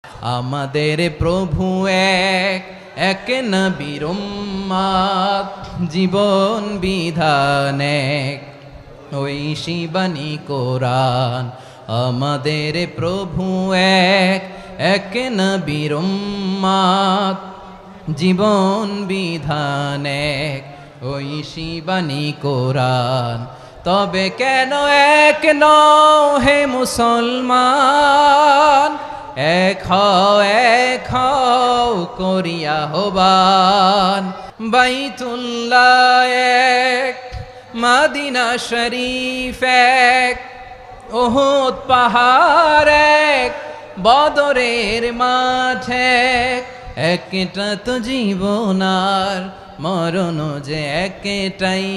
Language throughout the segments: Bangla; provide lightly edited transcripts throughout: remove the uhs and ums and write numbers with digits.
আমাদের প্রভু এক, এক নবীর উম্মত, জীবন বিধান এক, ঐশী বাণী কোরআন। আমাদের প্রভু এক, এক নবীর উম্মত, জীবন বিধান এক, ঐশী বাণী কোরআন। তবে কেন এক নও হে মুসলমান, এক হও করিয়া হবান। বাইতুল্লাহ এক, মদিনা শরীফ এক, উহুদ পাহাড় এক, বদরের মাঠ এক। একটা তো জীবন আর মরণ যে একটাই,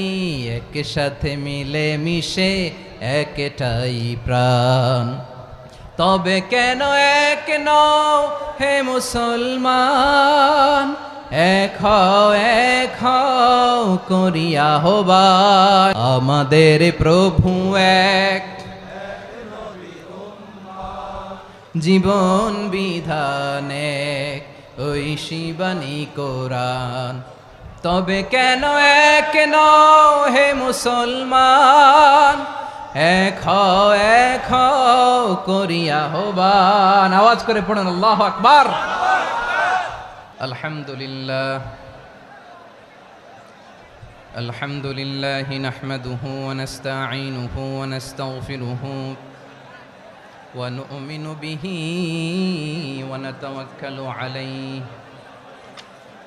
একসাথে মিলে মিশে একটাই প্রাণ। তবে কেন এক নও হে মুসলমান, এক হও করিয়া হবান। আমাদের প্রভু এক, জীবন বিধান এক, ঐশী বাণী কোরআন। তবে কেন এক নও হে মুসলমান, এক হও করিয়া হবান। আওয়াজ করে পড়ুন আল্লাহু আকবার। আলহামদুলিল্লাহ আলহামদুলিল্লাহ নাহমাদুহু ওয়া নাস্তাঈনুহু ওয়া নাস্তাগফিরুহু ওয়া নু'মিনু বিহি ওয়া নাতাওয়াক্কালু আলাইহি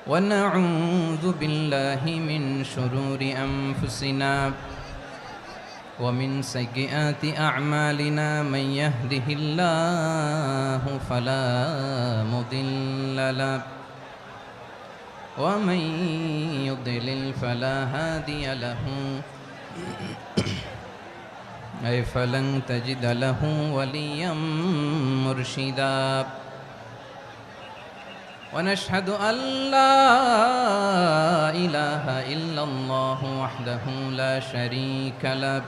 ওয়া নাউযু বিল্লাহি মিন শুরুরি আনফুসিনা ومن سيئات أعمالنا من يهده الله فلا مضل له ومن يضلل فلا هادي له أي فلن تجد له وليا مرشدا ونشهد أن لا إله إلا الله وحده لا شريك له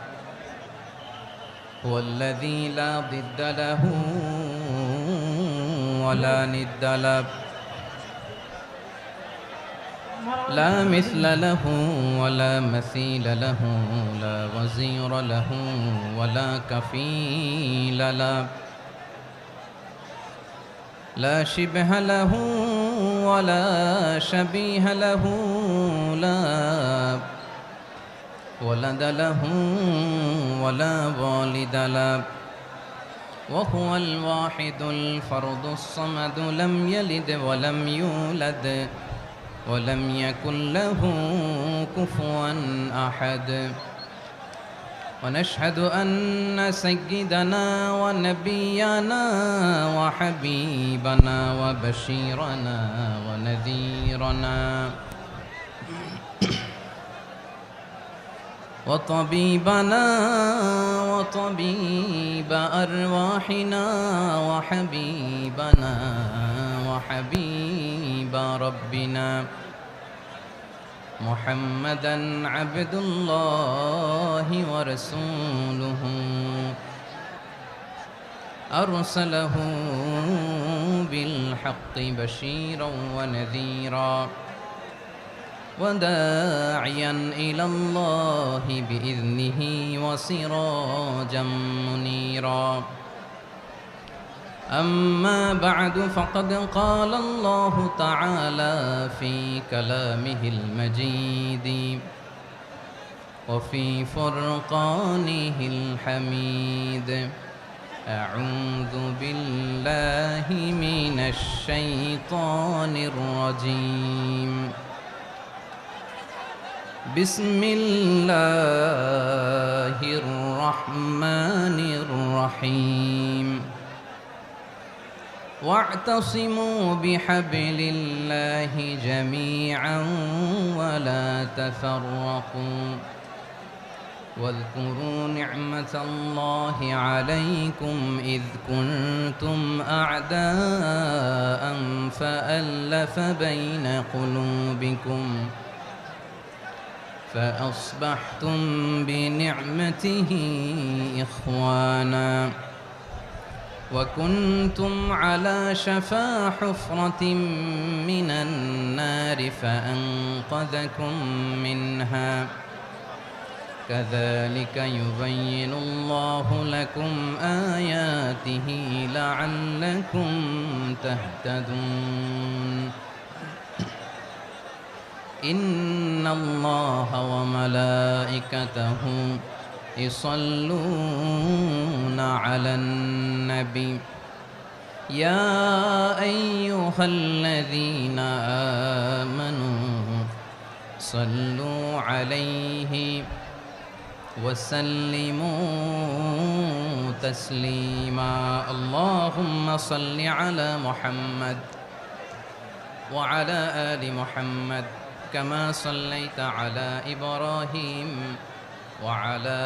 هو الذي لا ضد له ولا ند له لا مثل له ولا مثيل له لا وزير له ولا كفيل له لا شبه له ولا شبيه له لا ولد له ولا والد له وهو الواحد الفرد الصمد لم يلد ولم يولد ولم يكن له كفوا أحد ونشهد أن سيدنا ونبينا وحبيبنا وبشيرنا ونذيرنا وطبيبنا وطبيب أرواحنا وحبيبنا وحبيب ربنا محمدا عبد الله ورسوله أرسله بالحق بشيرا ونذيرا وداعيا إلى الله بإذنه وسراجا منيرا أما بعد فقد قال الله تعالى في كلامه المجيد وفي فرقانه الحميد أعوذ بالله من الشيطان الرجيم بسم الله الرحمن الرحيم واعتصموا بحبل الله جميعا ولا تفرقوا واذكروا نعمة الله عليكم إذ كنتم أعداء فألف بين قلوبكم فأصبحتم بنعمته إخوانا وكنتم على شفا حفرة من النار فأنقذكم منها كذلك يبين الله لكم آياته لعلكم تهتدون إن الله وملائكته يصلون على النبي يا أيها الذين آمنوا صلوا عليه وسلموا تسليما اللهم صل على محمد وعلى آل محمد كما صليت على إبراهيم وعلى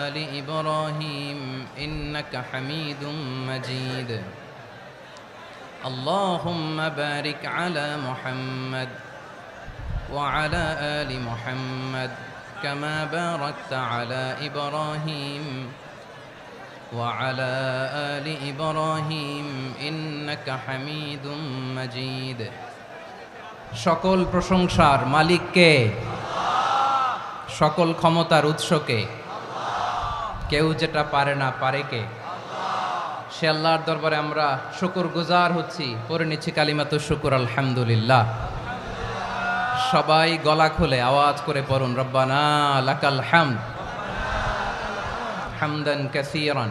آل إبراهيم إنك حميد مجيد اللهم بارك على محمد وعلى آل محمد كما باركت على إبراهيم وعلى آل إبراهيم إنك حميد مجيد সকল প্রশংসার মালিক কে? সকল ক্ষমতার উৎস কে? কেউ যেটা পারে না পারে কে? সে আল্লাহর দরবারে আমরা শুকরগুজার হচ্ছি, পড়ে নিচ্ছি কালিমাতুশ শুকর আলহামদুলিল্লাহ। সবাই গলা খুলে আওয়াজ করে পড়ুন, রব্বানা লাকাল হামদ হামদান কাসীরান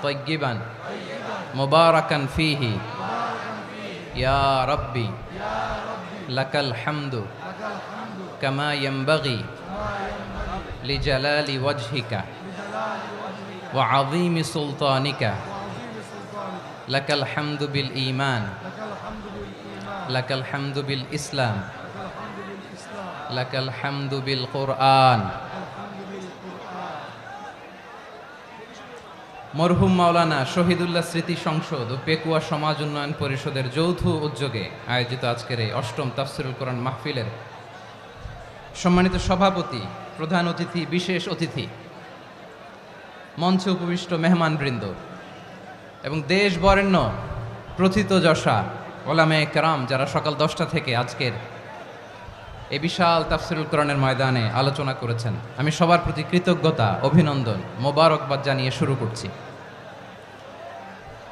তাইয়্যিবান মুবারাকান ফীহি ইয়া রাব্বি লাকাল হামদু কামা ইয়ানবাগি লিজালালি ওয়াজহিকা ওয়া আযীমি সুলতানিকা লাকাল হামদু বিল ঈমান লাকাল হামদু বিল ইসলাম লাকাল হামদু বিল কুরআন। মরহুম মাওলানা শহীদুল্লাহ স্মৃতি সংসদ ও পেকুয়া সমাজ উন্নয়ন পরিষদের যৌথ উদ্যোগে আয়োজিত আজকের এই অষ্টম তাফসীরুল কোরআন মাহফিলের সম্মানিত সভাপতি, প্রধান অতিথি, বিশেষ অতিথি, মঞ্চে উপবিষ্ট মেহমানবৃন্দ এবং দেশ বরেণ্য প্রথিতযশা ওলামায়ে কেরাম যারা সকাল 10টা থেকে আজকের এই বিশাল তাফসীরুল কোরআনের ময়দানে আলোচনা করেছেন, আমি সবার প্রতি কৃতজ্ঞতা, অভিনন্দন, মোবারকবাদ জানিয়ে শুরু করছি।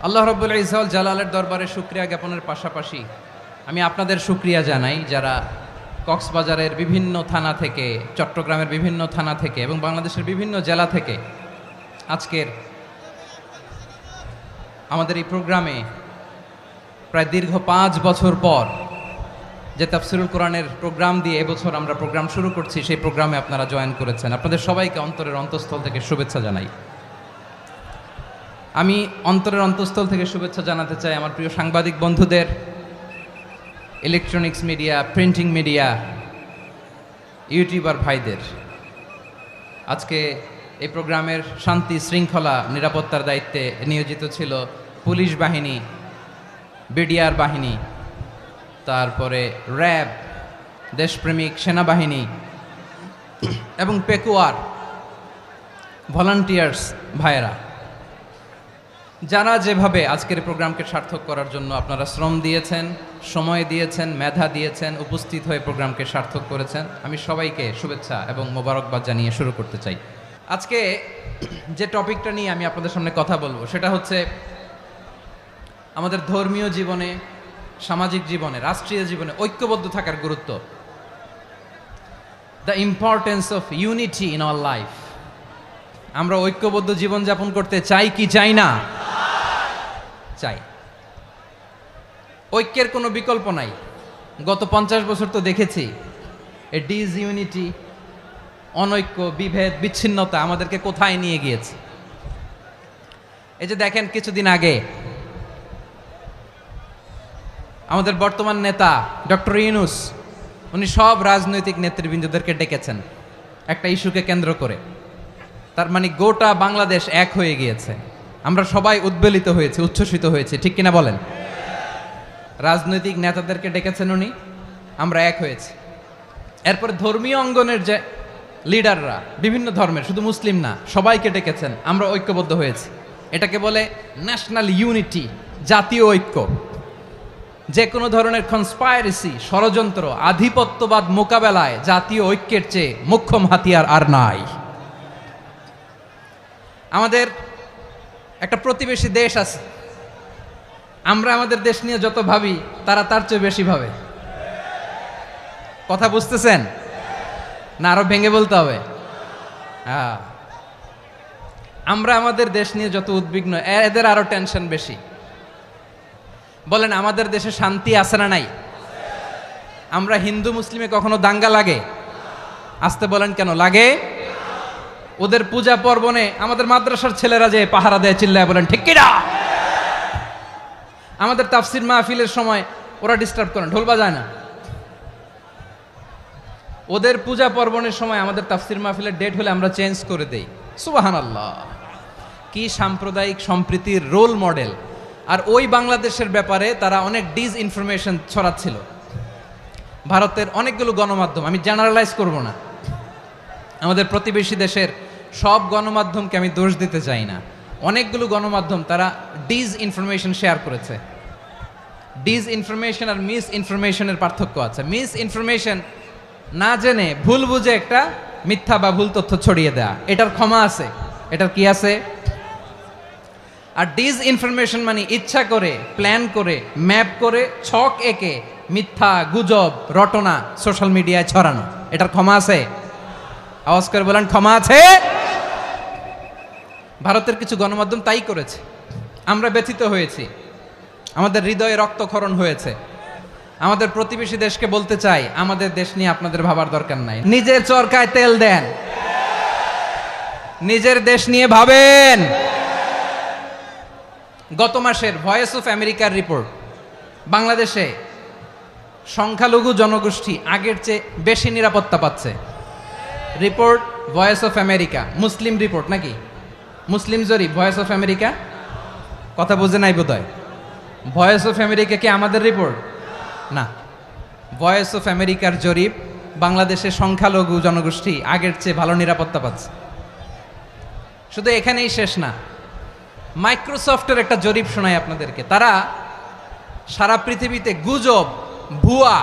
আল্লাহ রাব্বুল ইজ্জত ওয়াল জালালের দরবারে শুকরিয়া জ্ঞাপনের পাশাপাশি আমি আপনাদের শুকরিয়া জানাই যারা কক্সবাজারের বিভিন্ন থানা থেকে, চট্টগ্রামের বিভিন্ন থানা থেকে এবং বাংলাদেশের বিভিন্ন জেলা থেকে আজকের আমাদের এই প্রোগ্রামে প্রায় দীর্ঘ 5 বছর পর যে তাফসীরুল কোরআনের প্রোগ্রাম দিয়ে এবছর আমরা প্রোগ্রাম শুরু করছি, সেই প্রোগ্রামে আপনারা জয়েন করেছেন। আপনাদের সবাইকে অন্তরের অন্তঃস্থল থেকে শুভেচ্ছা জানাই। আমি অন্তরের অন্তঃস্থল থেকে শুভেচ্ছা জানাতে চাই আমার প্রিয় সাংবাদিক বন্ধুদের, electronics media, printing media, YouTuber ভাইদের। আজকে এই প্রোগ্রামের শান্তি শৃঙ্খলা নিরাপত্তার দায়িত্বে নিয়োজিত ছিল পুলিশ বাহিনী, বিডিআর বাহিনী, তারপরে র্যাব, দেশপ্রেমিক সেনাবাহিনী এবং পেকুয়ার ভলান্টিয়ার্স ভাইয়েরা, যারা যেভাবে আজকের প্রোগ্রামকে সার্থক করার জন্য আপনারা শ্রম দিয়েছেন, সময় দিয়েছেন, মেধা দিয়েছেন, উপস্থিত হয়ে প্রোগ্রামকে সার্থক করেছেন, আমি সবাইকে শুভেচ্ছা এবং মোবারকবাদ জানিয়ে শুরু করতে চাই। আজকে যে টপিকটা নিয়ে আমি আপনাদের সামনে কথা বলবো সেটা হচ্ছে আমাদের ধর্মীয় জীবনে, সামাজিক জীবনে, রাষ্ট্রীয় জীবনে ঐক্যবদ্ধ থাকার গুরুত্ব। The importance of unity in our life. আমরা ঐক্যবদ্ধ জীবনযাপন করতে চাই কি চাই না? চাই। ঐক্যের কোনো বিকল্প নাই। গত 50 বছর তো দেখেছি এ ডিসইউনিটি, অনৈক্য, বিভেদ, বিচ্ছিন্নতা আমাদেরকে কোথায় নিয়ে গিয়েছে। এই যে দেখেন, কিছুদিন আগে আমাদের বর্তমান নেতা ডক্টর ইউনূস, উনি সব রাজনৈতিক নেতৃবৃন্দদেরকে ডেকেছেন একটা ইস্যুকে কেন্দ্র করে। তার মানে গোটা বাংলাদেশ এক হয়ে গিয়েছে। আমরা সবাই উদ্বেলিত হয়েছে, উচ্ছ্বসিত হয়েছে, ঠিক কিনা বলেন? রাজনৈতিক নেতাদেরকে ডেকেছেন উনি, আমরা এক হয়েছি। এরপর ধর্মীয় অঙ্গনের যে লিডাররা, বিভিন্ন ধর্মের, শুধু মুসলিম না, সবাইকে ডেকেছেন, আমরা ঐক্যবদ্ধ হয়েছি। এটাকে বলে ন্যাশনাল ইউনিটি, জাতীয় ঐক্য। যে কোনো ধরনের কনস্পাইরেসি, ষড়যন্ত্র, আধিপত্যবাদ মোকাবেলায় জাতীয় ঐক্যের চেয়ে মোক্ষম হাতিয়ার আর নাই। আমাদের একটা প্রতিবেশী দেশ আছে, আমরা আমাদের দেশ নিয়ে যত ভাবি তারা তার চেয়ে বেশি ভাবে। কথা বুঝতেছেন না? আরো ভেঙে বলতে হবে। হ্যাঁ, আমরা আমাদের দেশ নিয়ে যত উদ্বিগ্ন, এদের আরো টেনশন বেশি। বলেন, আমাদের দেশে শান্তি আছে না নাই? আমরা হিন্দু মুসলিমে কখনো দাঙ্গা লাগে? আসতে বলেন, কেন লাগে? ওদের পূজা পার্বণে আমাদের মাদ্রাসার ছেলেরা যে পাহারা দেয়, চিল্লায় বলেন ঠিক কিনা? আমাদের তাফসির মাহফিলের সময় ওরা ডিস্টার্ব করেন, ঢোল বাজায় না। ওদের পূজা পার্বণের সময় আমাদের তাফসির মাহফিলের ডেট হলে আমরা চেঞ্জ করে দেই। সুবহানাল্লাহ, কি সাম্প্রদায়িক সম্প্রীতির রোল মডেল। আর ওই বাংলাদেশের ব্যাপারে তারা অনেক ডিসইনফরমেশন ছড়াচ্ছিল। ভারতের অনেকগুলো গণমাধ্যম, আমি জেনারেলাইজ করব না, আমাদের প্রতিবেশী দেশের সব গণমাধ্যমকে আমি দোষ দিতে চাই না, অনেকগুলো গণমাধ্যম তারা ডিসইনফরমেশন শেয়ার করেছে। ডিসইনফরমেশন আর মিস ইনফরমেশনের পার্থক্য আছে। মিস ইনফরমেশন না জেনে ভুল বুঝে একটা মিথ্যা বা ভুল তথ্য ছড়িয়ে দেয়া, এটার ক্ষমা আছে, এটার কি আছে। আর ডিসইনফরমেশন মানে ইচ্ছা করে, প্ল্যান করে, ম্যাপ করে, ছক এঁকে মিথ্যা, গুজব, রটনা সোশ্যাল মিডিয়ায় ছড়ানো, এটার ক্ষমা আছে? আওয়াজ করে বলেন, ক্ষমা আছে? ভারতের কিছু গণমাধ্যম তাই করেছে, আমরা ব্যথিত হয়েছি, আমাদের হৃদয়ে রক্তক্ষরণ হয়েছে। আমাদের প্রতিবেশী দেশকে বলতে চাই, আমাদের দেশ নিয়ে আপনাদের ভাবার দরকার নাই, নিজের চরকায় তেল দেন, নিজের দেশ নিয়ে ভাবেন। গত মাসের ভয়েস অফ আমেরিকার রিপোর্ট, বাংলাদেশে সংখ্যালঘু জনগোষ্ঠী আগের চেয়ে বেশি নিরাপত্তা পাচ্ছে। Report voice of America, Muslim report নাকি? মুসলিম জরিপ, ভয়েস অফ আমেরিকা। কথা বুঝে নাই বোধহয়। ভয়েস অফ আমেরিকা কি আমাদের রিপোর্ট? না, ভয়েস অফ আমেরিকার জরিপ, বাংলাদেশের সংখ্যালঘু জনগোষ্ঠী আগের চেয়ে ভালো নিরাপত্তা পাচ্ছে। শুধু এখানেই শেষ না, মাইক্রোসফটের একটা জরিপ শোনাই আপনাদেরকে। তারা সারা পৃথিবীতে গুজব, ভুয়া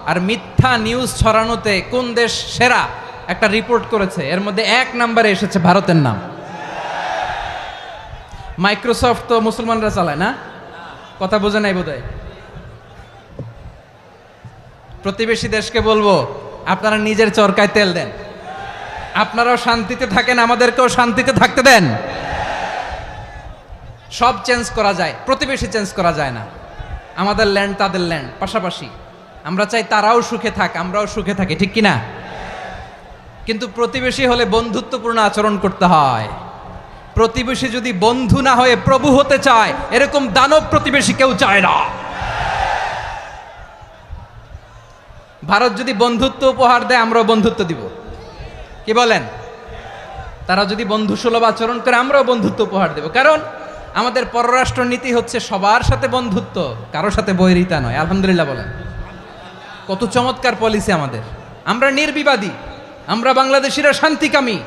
আর মিথ্যা নিউজ ছড়ানোতে কোন দেশ সেরা একটা রিপোর্ট করেছে। এর মধ্যে 1 নম্বরে এসেছে ভারতের নাম। মাইক্রোসফট তো মুসলমানরা চালায় না? কথা বোঝে নাই বোধহয়। প্রতিবেশী দেশকে বলবো, আপনারা নিজের চরকায় তেল দেন, আপনারাও শান্তিতে থাকেন, আমাদেরকেও শান্তিতে থাকতে দেন। সব চেঞ্জ করা যায়, প্রতিবেশী চেঞ্জ করা যায় না। আমাদের ল্যান্ড তাদের ল্যান্ড, পাশাপাশি। আমরা চাই তারাও সুখে থাক, আমরাও সুখে থাকি, ঠিক কিনা? কিন্তু প্রতিবেশী হলে বন্ধুত্বপূর্ণ আচরণ করতে হয়। প্রতিবেশী যদি বন্ধু না হয়ে প্রভু হতে চায়, এরকম দানব প্রতিবেশী কেউ চায় না। ভারত যদি বন্ধুত্ব উপহার দেয়, আমরাও বন্ধুত্ব দিব, কি বলেন? তারা যদি বন্ধু সুলভ আচরণ করে, আমরাও বন্ধুত্ব উপহার দেব। কারণ আমাদের পররাষ্ট্র নীতি হচ্ছে সবার সাথে বন্ধুত্ব, কারোর সাথে বৈরিতা নয়। আলহামদুলিল্লাহ বলেন, কত চমৎকার পলিসি আমাদের। আমরা নির্বিবাদী, আমরা বাংলাদেশিরা শান্তিকামী,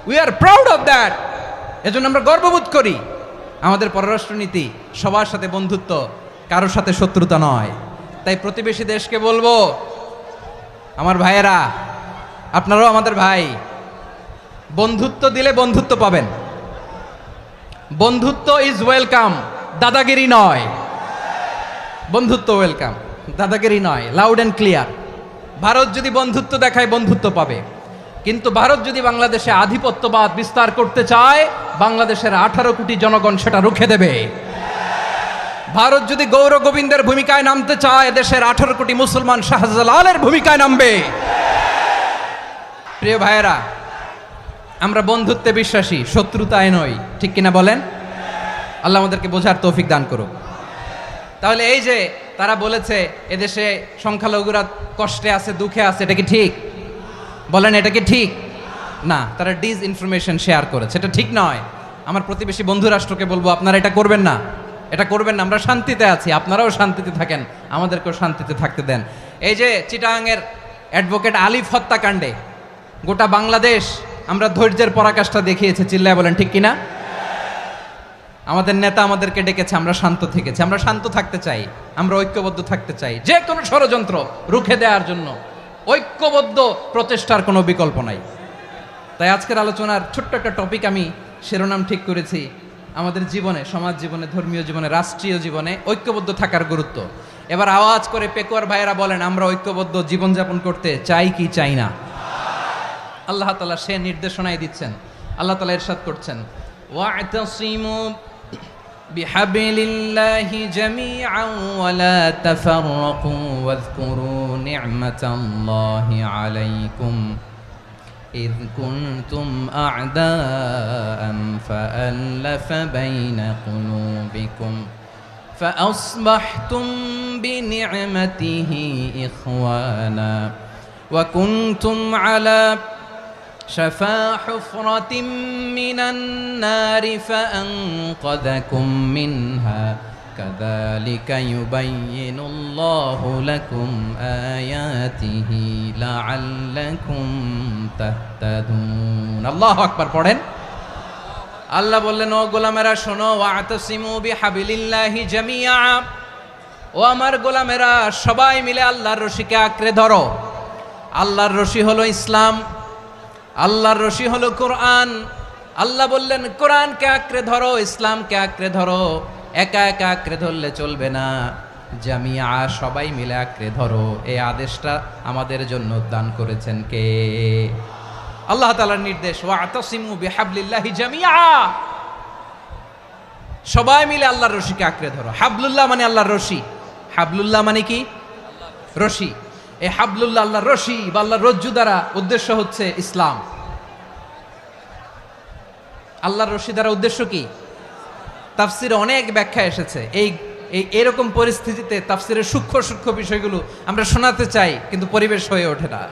we are proud of that. এজন্য আমরা গর্ববোধ করি। আমাদের পররাষ্ট্র নীতি সবার সাথে বন্ধুত্ব, কারোর সাথে শত্রুতা নয়। তাই প্রতিবেশী দেশকে বলবো, আমার ভাইয়েরা, আপনারাও আমাদের ভাই, বন্ধুত্ব দিলে বন্ধুত্ব পাবেন। বন্ধুত্ব ইজ ওয়েলকাম, দাদাগিরি নয়। বন্ধুত্ব ওয়েলকাম, দাদাগিরি নয়, লাউড অ্যান্ড ক্লিয়ার। ভারত যদি বন্ধুত্ব দেখায়, বন্ধুত্ব পাবে। কিন্তু ভারত যদি বাংলাদেশে আধিপত্যবাদ বিস্তার করতে চায়, বাংলাদেশের 18 কোটি জনগণ সেটা রুখে দেবে। ভারত যদি গৌর গোবিন্দের ভূমিকায় নামতে চায়, দেশের 18 কোটি মুসলমান শাহজালালের ভূমিকায় নামবে। প্রিয় ভাইয়েরা, আমরা বন্ধুত্বে বিশ্বাসী, শত্রুতায় নই, ঠিক কিনা বলেন? আল্লাহ আমাদেরকে বোঝার তৌফিক দান করুক। তাহলে এই যে তারা বলেছে এদেশে সংখ্যালঘুরা কষ্টে আছে, দুঃখে আছে, এটা কি ঠিক? বলেন, এটা কি ঠিক? না, তারা ডিসইনফরমেশন শেয়ার করেছে, এটা ঠিক নয়। আমার প্রতিবেশী বন্ধু রাষ্ট্রকে বলবো, আপনারা এটা করবেন না, এটা করবেন না। আমরা শান্তিতে আছি, আপনারাও শান্তিতে থাকেন, আমাদেরকেও শান্তিতে থাকতে দেন। এই যে চিটাগাংয়ের অ্যাডভোকেট আলিফ হত্যাকাণ্ডে গোটা বাংলাদেশ আমরা ধৈর্যের পরাকাষ্ঠা দেখিয়েছে, চিল্লায় বলেন ঠিক কিনা? আমাদের নেতা আমাদেরকে ডেকেছে, আমরা শান্ত থেকেছি। আমরা শান্ত থাকতে চাই, আমরা ঐক্যবদ্ধ থাকতে চাই, যে কোনো ষড়যন্ত্র রুখে দেওয়ার জন্য ঐক্যবদ্ধ প্রচেষ্টার কোনো বিকল্প নাই। তাই আজকের আলোচনার ছোট্ট একটা টপিক আমি শিরোনাম ঠিক করেছি, আমাদের জীবনে, সমাজ জীবনে, ধর্মীয় জীবনে, রাষ্ট্রীয় জীবনে ঐক্যবদ্ধ থাকার গুরুত্ব। এবার আওয়াজ করে পেকুয়ার ভাইয়েরা বলেন, আমরা ঐক্যবদ্ধ জীবনযাপন করতে চাই কি চাই না? আল্লাহ তাআলা সে নির্দেশনাই দিচ্ছেন। আল্লাহ তাআলা ইরশাদ করছেন, ওয়া'তাসিমু বিহাবলিল্লাহি জামিআন ওয়া লা তাফাররাকু ওয়াযকুরু নি'মাতাল্লাহি আলাইকুম إذ كنتم أعداء فألف بين قلوبكم فأصبحتم بنعمته إخوانا وكنتم على شفا حفرة من النار فأنقذكم منها كذلك يبين الله لكم آياته لعلكم تهتدون الله أكبر পড়েন। আল্লাহ বললেন, ও গোলামেরা শোনো, ওয়া'তাসিমু বিহাবলিল্লাহি জামিআ, ও আমার গোলামেরা সবাই মিলে আল্লাহর রশিকে আঁকড়ে ধরো। আল্লাহর রশি হলো ইসলাম, আল্লাহর রশি হলো কোরআন। আল্লাহ বললেন কোরআনকে আঁকড়ে ধরো, ইসলামকে আঁকড়ে ধরো। একা একা আঁকড়ে ধরলে চলবে না, জামিয়া সবাই মিলে আঁকড়ে ধরো। এই আদেশটা আমাদের জন্য দান করেছেন কে? আল্লাহ তাআলার নির্দেশ, ওয়া'তাসিমু বিহাবলিল্লাহি জামিআ, সবাই মিলে আল্লাহর রশিকে আঁকড়ে ধরো। হাবলুল্লাহ মানে আল্লাহর রশি। হাবলুল্লাহ মানে কি? রশি। এই হাবলুল্লাহ আল্লাহর রশি বা আল্লাহর রজ্জু দ্বারা উদ্দেশ্য হচ্ছে ইসলাম। আল্লাহর রশি দ্বারা উদ্দেশ্য কি? তাফসিরে অনেক ব্যাখ্যা এসেছে। এরকম পরিস্থিতিতে তাফসিরের সূক্ষ্ম সূক্ষ্ম বিষয়গুলো আমরা শোনাতে চাই, কিন্তু পরিবেশ হয়ে ওঠে না।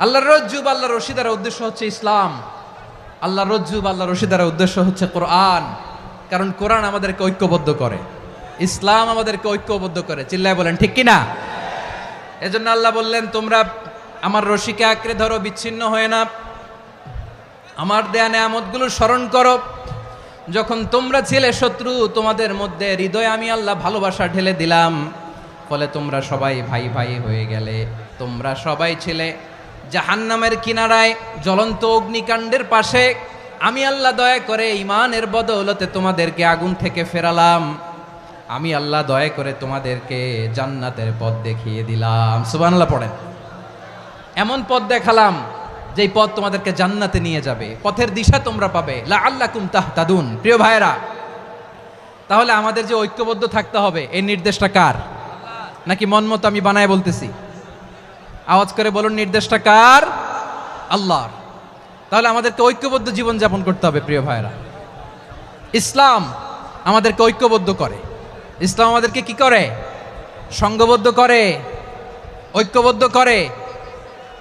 আল্লাহর রজ্জু বা আল্লাহর রশি দ্বারা উদ্দেশ্য হচ্ছে ইসলাম। আল্লাহর রজ্জু বা আল্লাহর রশি দ্বারা উদ্দেশ্য হচ্ছে কোরআন, কারণ কোরআন আমাদেরকে ঐক্যবদ্ধ করে, ইসলাম আমাদেরকে ঐক্যবদ্ধ করে। চিল্লায় বলেন ঠিক কিনা? এজন্য আল্লাহ বললেন, তোমরা আমার রশিকে আঁকড়ে ধরো, বিচ্ছিন্ন হয়ে না। আমার দেয়া নেয়ামতগুলো স্মরণ করো। যখন তোমরা ছিলে শত্রু, তোমাদের মধ্যে হৃদয়ে আমি আল্লাহ ভালোবাসা ঢেলে দিলাম, ফলে তোমরা সবাই ভাই ভাই হয়ে গেলে। তোমরা সবাই ছিলে জাহান্নামের কিনারায়, জ্বলন্ত অগ্নিকাণ্ডের পাশে। আমি আল্লাহ দয়া করে ঈমানের বদৌলতে তোমাদেরকে আগুন থেকে ফেরালাম। আমি আল্লাহ দয়া করে তোমাদেরকে জান্নাতের পথ দেখিয়ে দিলাম। সুবহানাল্লাহ পড়েন। এমন পথ দেখালাম যেই পথ তোমাদেরকে জান্নাতে নিয়ে যাবে, পথের দিশা তোমরা পাবে। লাআল্লাকুম তাহতাদুন। প্রিয় ভাইরা, তাহলে আমাদের যে ঐক্যবদ্ধ থাকতে হবে, এই নির্দেশটা কার? নাকি মন মতো আমি বানায় বলতেছি? আওয়াজ করে বলুন, নির্দেশটা কার? আল্লাহর। তাহলে আমাদেরকে ঐক্যবদ্ধ জীবন যাপন করতে হবে। প্রিয় ভাইরা, ইসলাম আমাদেরকে ঐক্যবদ্ধ করে। ইসলাম আমাদেরকে কি করে? সংঘবদ্ধ করে, ঐক্যবদ্ধ করে।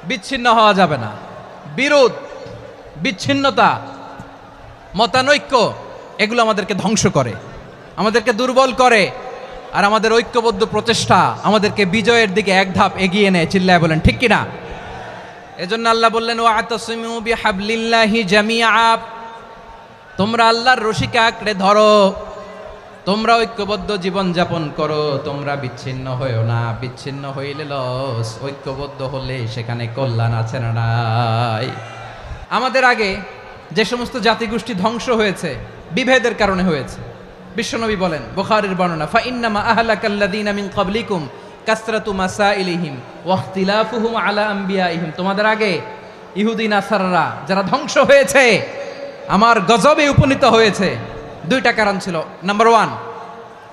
বিচ্ছিন্ন হওয়া যাবে না। বিরোধ, বিচ্ছিন্নতা, মতানৈক্য, এগুলো আমাদেরকে ধ্বংস করে, আমাদেরকে দুর্বল করে। আর আমাদের ঐক্যবদ্ধ প্রচেষ্টা আমাদেরকে বিজয়ের দিকে এক ধাপ এগিয়ে নেয়। চিল্লায় বলেন ঠিক কিনা? এজন্য আল্লাহ বললেন, ওয়া'তাসিমু বিহাবলিল্লাহি জামিআ, তোমরা আল্লাহর রশিকে আঁকড়ে ধরো, তোমরা ঐক্যবদ্ধ জীবন যাপন করো, তোমরা বিচ্ছিন্ন হইও না। বিচ্ছিন্ন হইলে লস, ঐক্যবদ্ধ হলে সেখানে কল্যাণ আছে না নাই? আমাদের আগে যে সমস্ত জাতিগোষ্ঠী ধ্বংস হয়েছে, বিভেদের কারণে হয়েছে। বিশ্বনবী বলেন, বুখারীর বর্ণনা, ফাইন্নামা আহলাকাল্লাযীনা মিন ক্বাবলিকুম কাসরাতু মাসাইলিহিম ওয়া ইখতিলাফুহুম আলা আম্বিয়াইহিম। তোমাদের আগে ইহুদি নাসারারা যারা ধ্বংস হয়েছে, আমার গজবে উপনীত হয়েছে, দুইটা কারণ ছিল। নাম্বার 1,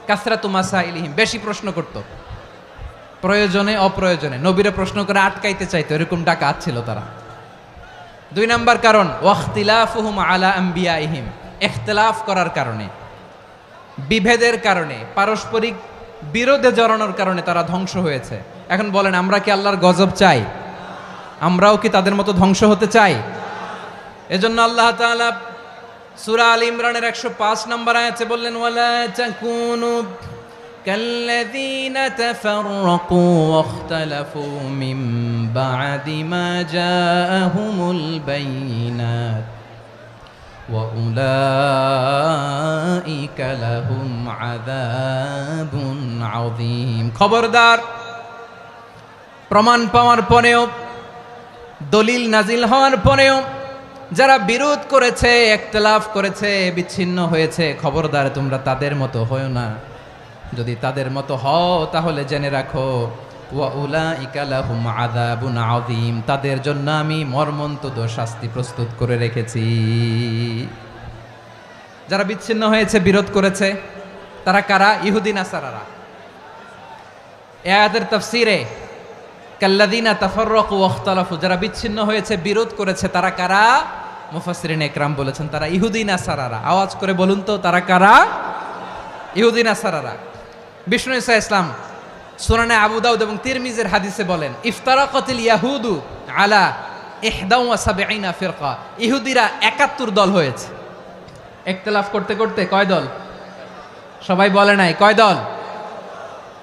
কাসরাতু মাসাইলিহিম, বেশি প্রশ্ন করত, প্রয়োজনে অপ্রয়োজনে নবীরে প্রশ্ন করে আটকাইতে চাইতো, এরকম ডাকাত ছিল তারা। 2 নাম্বার কারণ, ওয়াখতিলাফুহুম আলা আম্বিয়াইহিম, ইখতিলাফ করার কারণে, বিভেদের কারণে, পারস্পরিক বিরোধে জড়ানোর কারণে তারা ধ্বংস হয়েছে। এখন বলেন, আমরা কি আল্লাহর গজব চাই? আমরাও কি তাদের মতো ধ্বংস হতে চাই? এজন্য আল্লাহ তাআলা সূরা আল ইমরানের 105 নম্বর আয়াতে বললেন, ওয়ালা তাকুনু কাল্লাযীনা তাফাররাকু ওয়াখতালাফু মিন বা'দি মা জাআহুমুল বাইয়িনাত ওয়া উলাইকা লাহুম আযাবুন আযীম। খবরদার, প্রমাণ পাওয়ার পরেও, দলিল নাজিল হওয়ার পরেও যারা বিরোধ করেছে, ইখতিলাফ করেছে, বিচ্ছিন্ন হয়েছে, খবরদার তোমরা তাদের মতো হয়ো না। যদি তাদের মতো হও তাহলে জেনে রাখো, ওয়া উলাইকা লাহুম আযাবুন আযীম, তাদের জন্য আমি মর্মন্তুদ শাস্তি প্রস্তুত করে রেখেছি। যারা বিচ্ছিন্ন হয়েছে, বিরোধ করেছে, তারা কারা? ইহুদি নাসারারা। এই আয়াতের তাফসীরে কাল্লাযীনা তাফাররাকু ওয়াখতালাফু, যারা বিচ্ছিন্ন হয়েছে, বিরোধ করেছে, তারা কারা? মুফাসসিরিন ইকরাম বলেছেন তারা ইহুদি নাসারারা। আওয়াজ করে বলুন তো, তারা কারা? ইহুদি নাসারারা। বিষ্ণু ঈসা ইসলাম সুনানে আবু দাউদ এবং তিরমিজির হাদিসে বলেন, ইফতারাকাতিল ইয়াহুদু আলা 71 ফিরকা, ইহুদিরা 71 দল হয়েছে। ইখতিলাফ করতে করতে কয় দল? সবাই বলে নাই, কয় দল?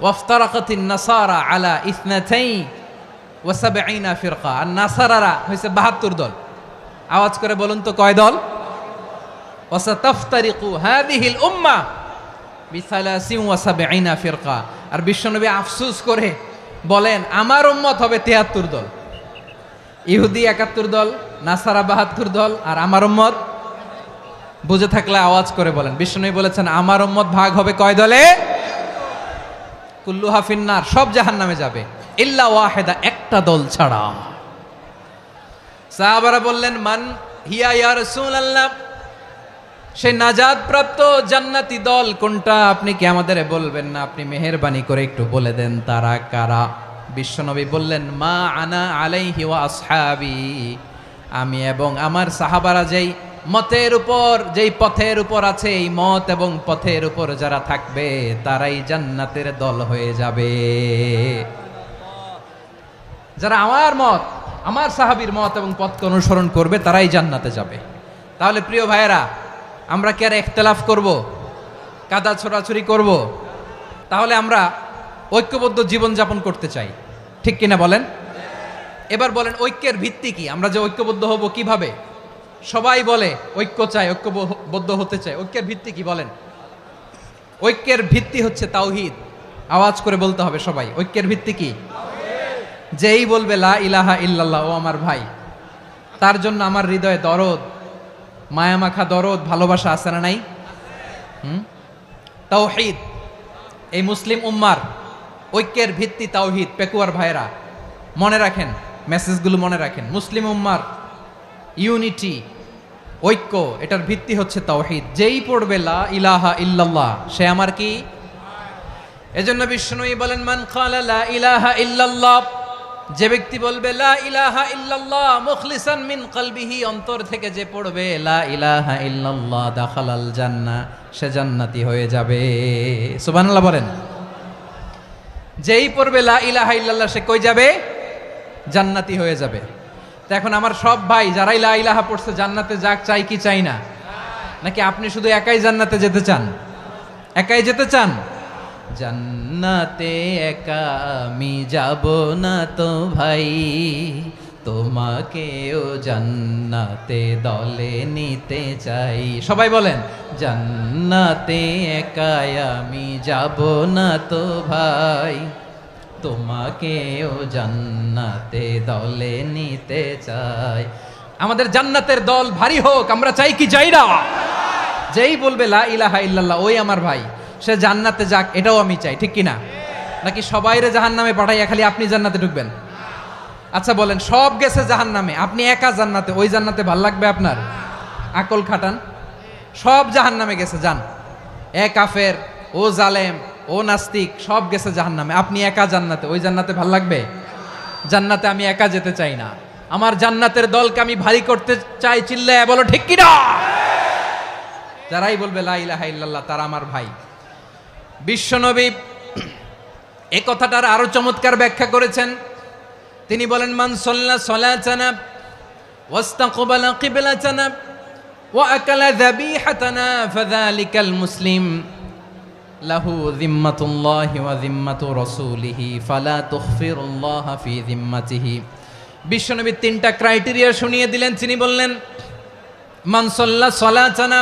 ওয়াফতারাকাতিন নাসারা আলা 72 ফিরকা, আর নাসারারা হয়েছে 72 দল। আওয়াজ করে বলুন তো, কয় দল? ওয়াসাতাফতারিকু হাযিহিল উম্মাহ বি73 ফিরকা। আর বিশ্বনবী আফসোস করে বলেন, আমার উম্মত হবে 73 দল। ইহুদি 71 দল, নাসারা 72 দল, আর আমার উম্মত, বুঝে থাকলে আওয়াজ করে বলেন। বিশ্বনবী বলেছেন আমার উম্মত ভাগ হবে কয় দলে? কুল্লুহা ফিন্নার, সব জাহান্নামে যাবে, ইল্লা ওয়াহিদা, একটা দল ছাড়া। সাহাবারা বললেন, মান হিয়া ইয়া রাসূলুল্লাহ, সেই নাজাত প্রাপ্ত জান্নাতি দল কোনটা? আপনি কি আমাদের বলবেন না? আপনি মেহেরবানি করে একটু বলে দেন তারা কারা। বিশ্বনবী বললেন, মা আনা আলাইহি ওয়া আসহাবি, আমি এবং আমার সাহাবারা যেই মতের উপর, যেই পথের উপর আছে, এই মত এবং পথের উপর যারা থাকবে তারাই জান্নাতের দল হয়ে যাবে। যারা আমার মত, আমার সাহাবীর মত এবং পথকে অনুসরণ করবে তারাই জান্নাতে যাবে। তাহলে প্রিয় ভাইয়েরা, আমরা কি আর ইখতিলাফ করব, কাদা ছোড়াছুরি করব? তাহলে আমরা ঐক্যবদ্ধ জীবনযাপন করতে চাই, ঠিক কিনা বলেন? এবার বলেন, ঐক্যের ভিত্তি কি? আমরা যে ঐক্যবদ্ধ হব কিভাবে? সবাই বলে ঐক্য চাই, ঐক্যবদ্ধ হতে চাই, ঐক্যের ভিত্তি কি বলেন? ঐক্যের ভিত্তি হচ্ছে তাওহীদ। আওয়াজ করে বলতে হবে সবাই, ঐক্যের ভিত্তি কি? যেই বলবে লা ইলাহা ইল্লাল্লাহ, ও আমার ভাই, তার জন্য আমার হৃদয়ে দরদ, মায়ামাখা দরদ, ভালোবাসা আছে না নাই? তাওহীদ। এই মুসলিম উম্মার ঐক্যের ভিত্তি তাওহীদ। পেকুয়ার ভাইরা মনে রাখেন, মেসেজগুলো মনে রাখেন। মুসলিম উম্মার ইউনিটি, ঐক্য, এটার ভিত্তি হচ্ছে তাওহীদ। যেই পড়বে লা ইলাহা ইল্লাল্লাহ, সে আমার কি? এজন্য বিষ্ণুই বলেন, মান ক্বালা লা ইলাহা ইল্লাল্লাহ, যে ব্যক্তি বলবে লা ইলাহা ইল্লাল্লাহ মুখলিসান মিন কলবিহি, অন্তর থেকে যে পড়বে লা ইলাহা ইল্লাল্লাহ, দাখালাল জান্নাহ, সে জান্নাতি হয়ে যাবে। সুবহানাল্লাহ বলেন। যেই পড়বে লা ইলাহা ইল্লাল্লাহ, সে কই যাবে? জান্নাতি হয়ে যাবে। তো এখন আমার সব ভাই যারাই লা ইলাহা পড়ছে জান্নাতে যাক, চাই কি চাই না? নাকি আপনি শুধু একাই জান্নাতে যেতে চান? একাই যেতে চান? জান্নাতে একা আমি যাব না তো ভাই, তোমাকেও জান্নাতে দলে নিতে চাই। সবাই বলেন, জান্নাতে একা আমি যাব না তো ভাই, তোমাকেও জান্নাতে দলে নিতে চাই। আমাদের জান্নাতের দল ভারী হোক, আমরা চাই কি চাই না? যেই বলবে লা ইলাহা ইল্লাল্লাহ, ওই আমার ভাই, সে জান্নাতে যাক, এটাও আমি চাই, ঠিক কিনা? নাকি সবাইরে জাহান্নামে পাঠাইয়া খালি আপনি জান্নাতে ঢুকবেন? আচ্ছা বলেন, সব গেছে জাহান্নামে, আপনি একা জান্নাতে, ওই জান্নাতে ভাল লাগবে আপনার? আকল খাটান। সব জাহান্নামে গেছে, যান। এ কাফের, ও জালেম, ও নাস্তিক, সব গেছে জাহান্নামে, আপনি একা জান্নাতে, ওই জান্নাতে ভাল লাগবে? জান্নাতে আমি একা যেতে চাই না, আমার জান্নাতের দলকে আমি ভারী করতে চাই। চিল্লায় বলো ঠিক কিনা? যারাই বলবে লা ইলাহা ইল্লাল্লাহ, তারা আমার ভাই। বিশ্বনবী এই কথাটার আরো চমৎকার ব্যাখ্যা করেছেন। তিনি বলেন, মান সাল্লা সালাতানা ওয়াস্তাকবালা কিবলাতানা ওয়া আকালা যাবিহাতানা ফাযালিকাল মুসলিম লাহু যিম্মাতুল্লাহি ওয়া যিম্মাতু রাসূলিহি ফালা তুখফিরুল্লাহা ফি যিম্মাতিহি। বিশ্বনবী তিনটা ক্রাইটেরিয়া শুনিয়ে দিলেন। তিনি বললেন, মান সাল্লা সালাতানা,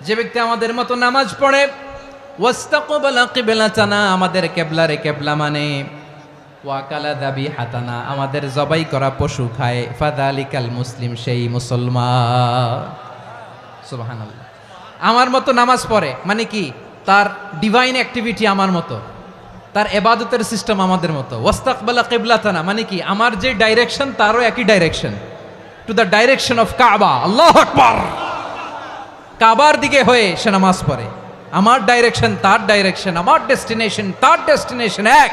যে ব্যক্তি আমাদের মতো নামাজ পড়ে, ওয়াস্তাকবালা কিবলাতানা, আমাদের কিবলারে কিবলা মানে, ওয়াকালা যাবিহাতানা, আমাদের জবাই করা পশু খায়, ফাযালিকাল মুসলিম, সেই মুসলমান। সুবহানাল্লাহ। আমার মতো নামাজ পড়ে মানে কি? তার ডিভাইন অ্যাক্টিভিটি আমার মতো, তার ইবাদতের সিস্টেম আমাদের মতো। ওয়াস্তাকবালা কিবলাতানা মানে কি? আমার যে ডাইরেকশন তারও একই direction, to the direction of কাবা। আল্লাহু আকবার। কাবার দিকে হয়ে সে নামাজ পড়ে। আমার ডাইরেকশন তার ডাইরেকশন, আমার ডেস্টিনেশন তার ডেস্টিনেশন এক।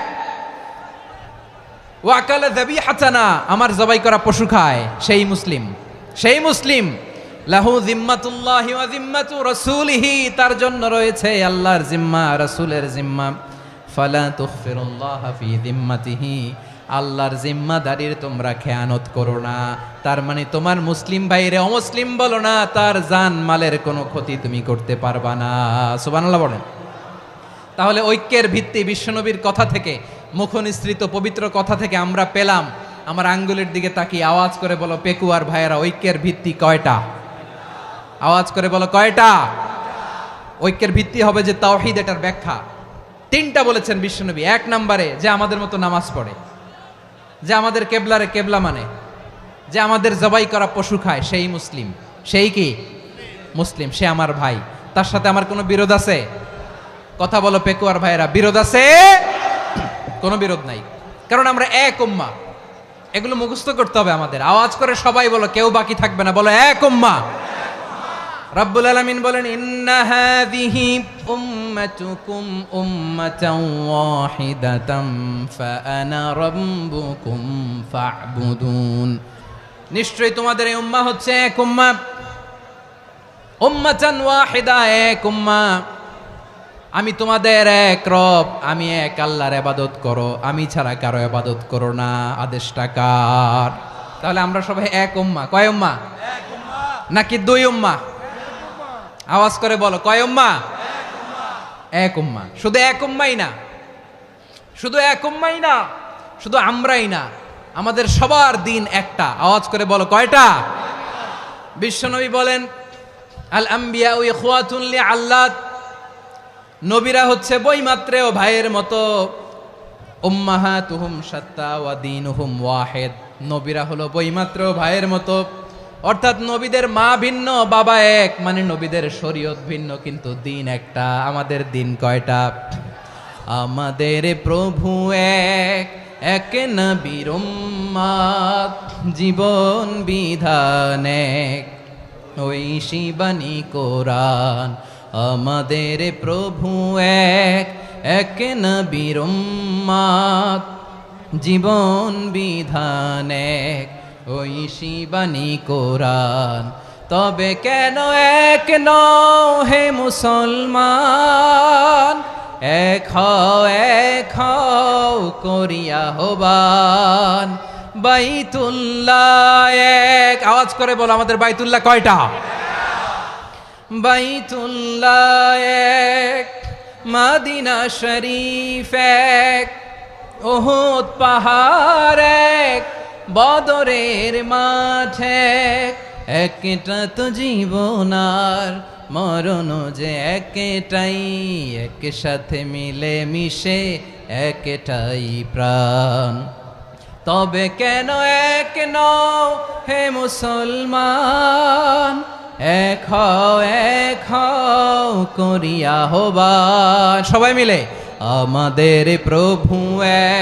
ওয়াকালা যাবিহাতানা, আমার জবাই করা পশু খায়, সেই মুসলিম, সেই মুসলিম। লাহু জিম্মাতুল্লাহি ওয়া জিম্মাতু রাসূলিহি, তার জন্য রয়েছে আল্লাহর জিম্মা, রাসূলের জিম্মা। ফালা তুগফিরুল্লাহা ফি জিম্মাতিহি, আল্লাহর জিম্মাদারির তোমরা খেয়ানত করো না। তার মানে তোমার মুসলিম ভাইরে অমুসলিম বলো না, তার জান মালের কোনো ক্ষতি তুমি করতে পারবা না। সুবহানাল্লাহ বলেন। তাহলে ঐক্যের ভিত্তি বিশ্বনবীর কথা থেকে, মুখনিসৃত পবিত্র কথা থেকে আমরা পেলাম। আমার আঙ্গুলের দিকে তাকিয়ে আওয়াজ করে বলো পেকুয়ার ভাইয়েরা, ঐক্যের ভিত্তি কয়টা? আওয়াজ করে বলো কয়টা? ঐক্যের ভিত্তি হবে যে তাওহীদ, এটার ব্যাখ্যা তিনটা বলেছেন বিশ্বনবী। এক নম্বরে, যে আমাদের মতো নামাজ পড়ে, যে আমাদের কেবলারে কেবলা মানে, যে আমাদের জবাই করা পশু খায়, সেই মুসলিম। সেই কি মুসলিম? সে আমার ভাই, তার সাথে আমার কোনো বিরোধ আছে? কথা বলো পেকুয়ার ভাইয়েরা, বিরোধ আছে? কোনো বিরোধ নাই, কারণ আমরা এক উম্মাহ। এগুলো মুখস্থ করতে হবে আমাদের। আওয়াজ করে সবাই বলো, কেউ বাকি থাকবে না, বলো এক উম্মাহ। রব্বুল আলামিন বলেন, ইন্না হাযিহি উম্মাতুকুম উম্মাতান ওয়াহিদাতাম ফাআনা রাব্বুকুম ফা'বুদুন, নিশ্চয়ই তোমাদের এই উম্মাহ হচ্ছে এক উম্মাহ। উম্মাতান ওয়াহিদা, এক উম্মাহ। আমি তোমাদের এক রব, আমি এক আল্লাহর ইবাদত করো, আমি ছাড়া কারো ইবাদত করো না। আদেশটা কার? তাহলে আমরা সবাই এক উম্মাহ। কয় উম্মাহ? এক উম্মাহ। নাকি দুই উম্মাহ? আওয়াজ করে বলো, কয় উম্মাহ? এক উম্মাহ। শুধু এক উম্মাই না, শুধু এক উম্মাই না, শুধু আমরাই না, আমাদের সবার দিন একটা। আওয়াজ করে বলো কয়টা? বিশ্বনবী বলেন, আল আম্বিয়া ইখওয়াতুন লিআল্লাত, নবীরা হচ্ছে বৈমাত্রেয় ভাইয়ের মতো। উম্মাহাতুহুম শাত্তা ওয়া দীনুহুম ওয়াহিদ, নবীরা হলো বৈমাত্রেয় ভাইয়ের মতো। অর্থাৎ নবীদের মা ভিন্ন, বাবা এক, মানে নবীদের শরীয়ত ভিন্ন, কিন্তু দিন একটা। আমাদের দিন কয়টা? আমাদের প্রভু এক, এক নবীর উম্মাত, জীবন বিধান এক, ওই শিবানী কোরআন। আমাদের প্রভু এক, এক নবীর উম্মাত, জীবন বিধান এক, ওই শিবানী কোরআন। তবে কেন এক নও হে মুসলমান, এক হও করিয়া হবান। বাইতুল্লাহ এক, আওয়াজ করে বলো আমাদের বাইতুল্লাহ কয়টা? বাইতুল্লাহ এক, মদিনা শরীফ এক, উহুদ পাহাড় এক, বদরের মাঠ এক। একটা তো জীবন আর মরণ যে একটাই, একসাথে মিলে মিশে একটাই প্রাণ। তবে কেন এক নও হে মুসলমান, এক হও করিয়া হবান। সবাই মিলে, আমাদের প্রভু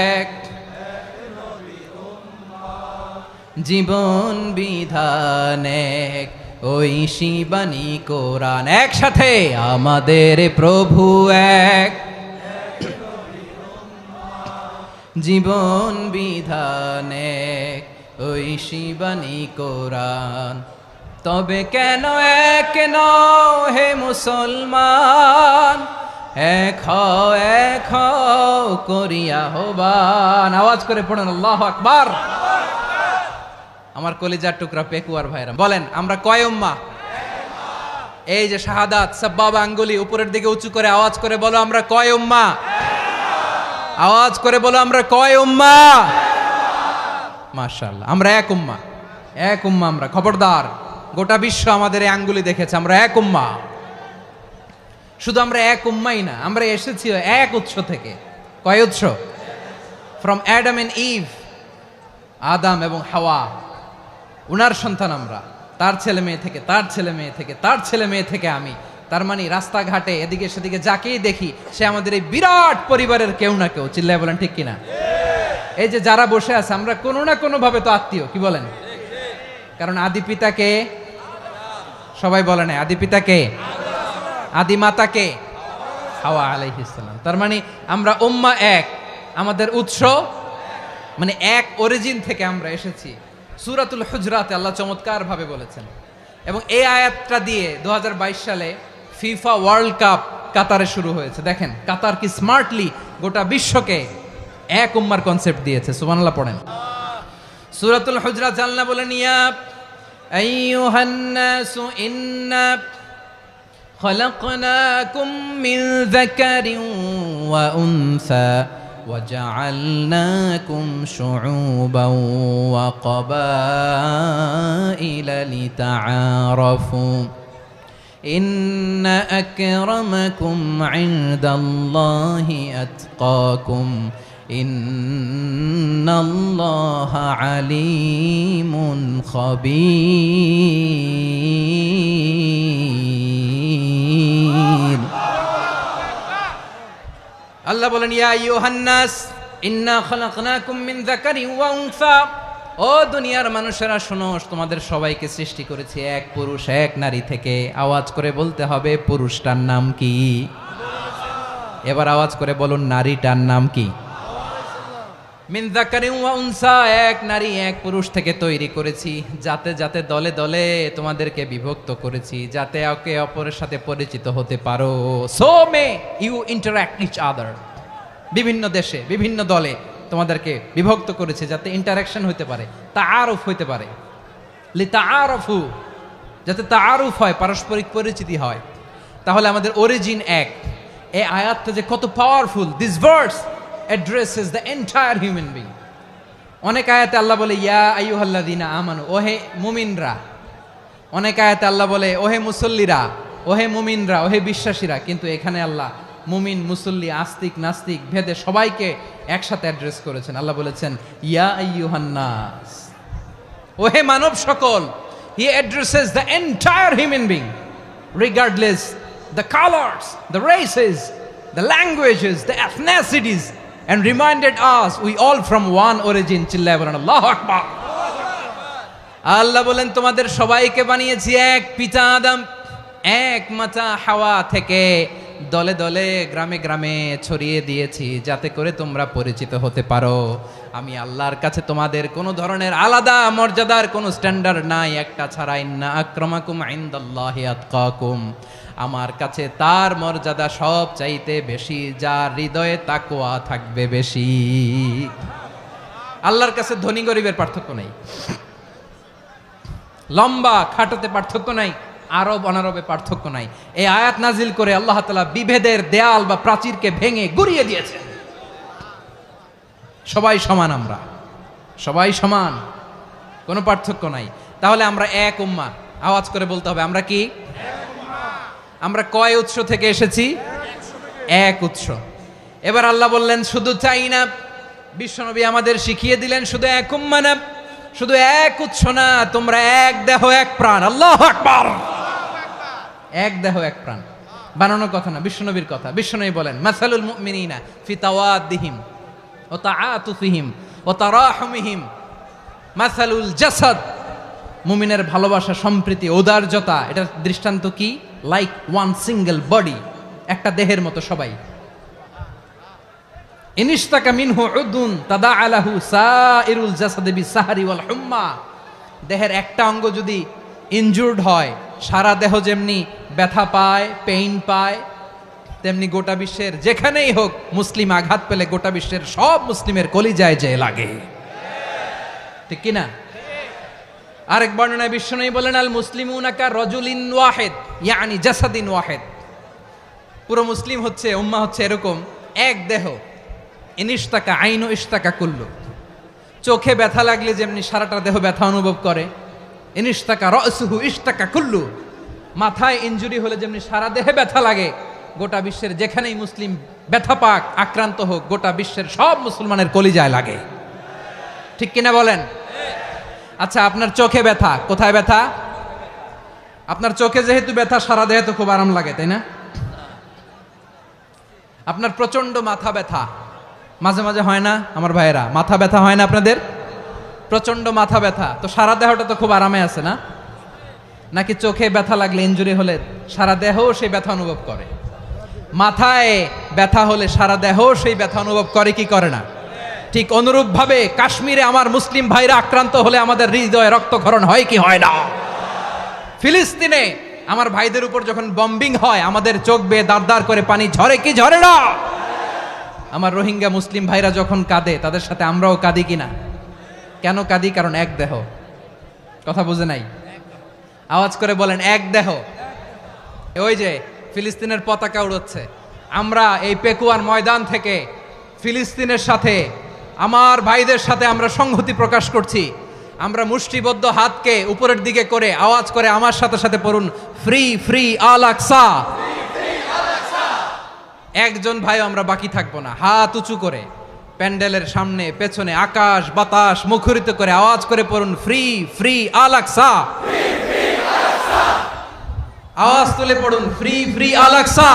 এক, জীবন বিধান এক, ওই শিবানী কোরআন। একসাথে, আমাদের প্রভু এক, জীবন বিধান এক, ওই শিবানী কোরআন। তবে কেন এক নও হে মুসলমান, এক হও করিয়া হবান। আওয়াজ করে পড়েন আল্লাহু আকবার। আমার কলিজার টুকরা পেকুয়ার ভাইরা বলেন, আমরা কয় উম্মাহ? এই যে শাহাদাত, সাব্বাবা আঙ্গুলি উপরের দিকে উঁচু করে আওয়াজ করে বলো, আমরা কয় উম্মাহ? আওয়াজ করে বলো, আমরা কয় উম্মাহ? মাশাআল্লাহ, আমরা এক উম্মাহ, এক উম্মাহ আমরা। খবরদার গোটা বিশ্ব আমাদের এই আঙ্গুলি দেখেছে, আমরা এক উম্মাহ। শুধু আমরা এক উম্মাই না, আমরা এসেছি এক উৎস থেকে। কয় উৎস? ফ্রম অ্যাডাম এন্ড ইভ, আদাম এবং হাওয়া, উনার সন্তান আমরা। তার ছেলে মেয়ে থেকে, তার ছেলে মেয়ে থেকে, তার ছেলে মেয়ে থেকে আমি। তার মানে রাস্তাঘাটে এদিকে সেদিকে যাকেই দেখি সে আমাদের এই বিরাট পরিবারের কেউ না কেউ। চিল্লায় বলেন ঠিক কিনা? এই যে যারা বসে আছে আমরা কোনো না কোনো ভাবে তো আত্মীয়, কি বলেন? কারণ আদি পিতাকে সবাই বলে না, আদি পিতাকে, আদি মাতাকে হাওয়া আলাইহিস সালাম। তার মানে আমরা উম্মাহ এক, আমাদের উৎস মানে এক অরিজিন থেকে আমরা এসেছি। সূরাতুল হুজরাতে আল্লাহ চমৎকার ভাবে বলেছেন। এবং এই আয়াতটা দিয়ে 2022 সালে ফিফা ওয়ার্ল্ড কাপ কাতারে শুরু হয়েছে। দেখেন কাতার কি স্মার্টলি গোটা বিশ্বকে এক উম্মার কনসেপ্ট দিয়েছে। সুবহানাল্লাহ পড়েন। সূরাতুল হুজরাত আল্লাহ বলেন, ইয়া আইয়ুহান নাসু ইন্না খলাকনাকুম মিন যাকারিন ওয়া উনসা وجعلناكم شعوبا وقبائل لتعارفوا إن أكرمكم عند الله أتقاكم إن الله عليم خبير। আল্লাহ বলেন, ইয়া আইয়ুহান নাস ইন্না খলাকনাকুম মিন যাকারিন ওয়া উনসা, ও দুনিয়ার মানুষেরা শোনো, তোমাদের সবাইকে সৃষ্টি করেছি এক পুরুষ এক নারী থেকে। আওয়াজ করে বলতে হবে পুরুষটার নাম কি? এবার আওয়াজ করে বলুন নারীটার নাম কি? মিন যাকারিন ওয়া উনসা, এক নারী এক পুরুষ থেকে তৈরি করেছি। যাতে যাতে দলে দলে তোমাদেরকে বিভক্ত করেছি, যাতে একে অপরের সাথে পরিচিত হতে পারো। So may you interact each other. বিভিন্ন দেশে বিভিন্ন দলে তোমাদেরকে বিভক্ত করেছে যাতে ইন্টারাকশন হতে পারে, তাআরুফ হতে পারে। লিতাআরফু, যাতে তাআরুফ হয়, পারস্পরিক পরিচিতি হয়। তাহলে আমাদের অরিজিন এক। এই আয়াতটা যে কত powerful! This verse addresses the entire human being. অনেক আয়াতে আল্লাহ বলে ইয়া আইয়ুহাল্লাযীনা আমানু, ওহে মুমিনরা। অনেক আয়াতে আল্লাহ বলে ওহে মুসল্লিরা, ওহে মুমিনরা, ওহে বিশ্বাসীরা। কিন্তু এখানে আল্লাহ মুমিন মুসল্লি আস্তিক নাস্তিক ভেদে সবাইকে একসাথে অ্যাড্রেস করেছেন। আল্লাহ বলেছেন ইয়া আইয়ুহান নাস, ওহে মানব সকল। He addresses the entire human being regardless the colors, the races, the languages, the ethnicities, and reminded us we all from one origin. চিল্লায় বলেন আল্লাহু আকবার। আল্লাহ বলেন তোমাদের সবাইকে বানিয়েছি এক পিতা আদম, এক মাতা হাওয়া থেকে। দলে দলে গ্রামে গ্রামে ছড়িয়ে দিয়েছি যাতে করে তোমরা পরিচিত হতে পারো। আমি আল্লাহর কাছে তোমাদের কোনো ধরনের আলাদা মর্যাদার কোনো স্ট্যান্ডার্ড নাই একটা ছাড়া। ইন্না আক্রামাকুম ইনদাল্লাহি আতকাকুম, আমার কাছে তার মর্যাদা সব চাইতে বেশি যার হৃদয়ে তাকওয়া থাকবে বেশি। আল্লাহর কাছে ধনী গরিবের পার্থক্য নাই, লম্বা খাটোতে পার্থক্য নাই, আরব অনারবে পার্থক্য নাই। এই আয়াত নাজিল করে আল্লাহ তাআলা বিভেদের দেয়াল বা প্রাচীরকে ভেঙে গুড়িয়ে দিয়েছেন। সবাই সমান, আমরা সবাই সমান, কোনো পার্থক্য নাই। তাহলে আমরা এক উম্মাহ। আওয়াজ করে বলতে হবে আমরা কি? আমরা কয় উৎস থেকে এসেছি? এক উৎস। এবার আল্লাহ বললেন শুধু তাই না, বিশ্বনবী আমাদের শিখিয়ে দিলেন শুধু এক উম্মাহ না, শুধু এক উৎস না, তোমরা এক দেহ এক প্রাণ। আল্লাহু আকবার। এক দেহ এক প্রাণ বানানোর কথা না, বিশ্বনবীর কথা। বিশ্বনবী বলেন মাসালুল মুমিনিনা ফি তাওয়াদ্দিহিম ওয়া তাআতুফিহিম ওয়া তারাহুমিহিম মাসালুল জাসাদ। মুমিনের ভালোবাসা, সম্প্রীতি, ঔদার্যতা, এটার দৃষ্টান্ত কি? লাইক ওয়ান সিঙ্গেল বডি, একটা দেহের মতো সবাই। ইনিশতাকা মিনহু উদুন তাদাআ লাহু সাইরুল জাসাদি বিসাহরি ওয়াল হুম্মা। দেহের একটা অঙ্গ যদি ইনজুর্ড হয়, সারা দেহ যেমনি ব্যথা পায়, পেইন পায়, তেমনি গোটা বিশ্বের যেখানেই হোক মুসলিম আঘাত পেলে গোটা বিশ্বের সব মুসলিমের কলিজায় যে লাগে, ঠিক কিনা? আরেক বর্ণনায় বিশ্বনবী বলেন আল মুসলিমুনা কা রাজুলিন ওয়াহিদ ইয়ানি জাসাদিন ওয়াহিদ। পুরো মুসলিম হচ্ছে, উম্মাহ হচ্ছে এরকম এক দেহ। ইনিশতাকা আইনু ইশতাকা কুল্লু। চোখে ব্যথা লাগলে যেমনি সারাটা দেহ ব্যথা অনুভব করে, ইনিশতাকা রাসুহু ইশতাকা কুল্লু, মাথায় ইনজুরি হলে যেমনি সারা দেহে ব্যথা লাগে, গোটা বিশ্বের যেখানেই মুসলিম ব্যথা পাক, আক্রান্ত হোক, গোটা বিশ্বের সব মুসলমানের কলিজায় লাগে। ঠিক কিনা বলেন? আচ্ছা, আপনার চোখে ব্যথা, কোথায় ব্যথা? আপনার চোখে যেহেতু ব্যথা, সারা দেহে তো খুব আরাম লাগে, তাই না? আপনার প্রচন্ড মাথা ব্যথা মাঝে মাঝে হয় না আমার ভাইয়েরা? মাথা ব্যথা হয় না আপনাদের? প্রচন্ড মাথা ব্যথা, তো সারা দেহটা তো খুব আরামে আছে না? নাকি চোখে ব্যথা লাগলে, ইনজুরি হলে সারা দেহ সেই ব্যথা অনুভব করে? মাথায় ব্যথা হলে সারা দেহ সেই ব্যথা অনুভব করে কি করে না? ঠিক অনুরূপভাবে কাশ্মীরে আমার মুসলিম ভাইরা আক্রান্ত হলে আমাদের হৃদয়ে রক্তক্ষরণ হয় কি হয় না? ফিলিস্তিনে আমার ভাইদের উপর যখন বম্বিং হয়, আমাদের চোখ বেয়ে দাঁড় দাঁড় করে পানি ঝরে কি ঝরে না? আমার রোহিঙ্গা মুসলিম ভাইরা যখন কাঁদে, তাদের সাথে আমরাও কাঁদি কিনা? কেন কাঁদি? কারণ এক দেহ। কথা বুঝে নাই? আওয়াজ করে বলেন, এক দেহ। ওই যে ফিলিস্তিনের পতাকা উড়ছে, আমরা এই পেকুয়ার ময়দান থেকে ফিলিস্তিনের সাথে, আমার ভাইদের সাথে আমরা সংহতি প্রকাশ করছি। আমরা মুষ্টিবদ্ধ হাতকে উপরের দিকে করে আওয়াজ করে আমার সাথে সাথে পড়ুন, ফ্রি ফ্রি আল আকসা। একজন ভাই আমরা বাকি থাকবো না। হাত উঁচু করে প্যান্ডেলের সামনে পেছনে আকাশ বাতাস মুখরিত করে আওয়াজ করে পড়ুন, ফ্রি ফ্রি আল আকসা। আওয়াজ তুলে পড়ুন, free free Al Aqsa,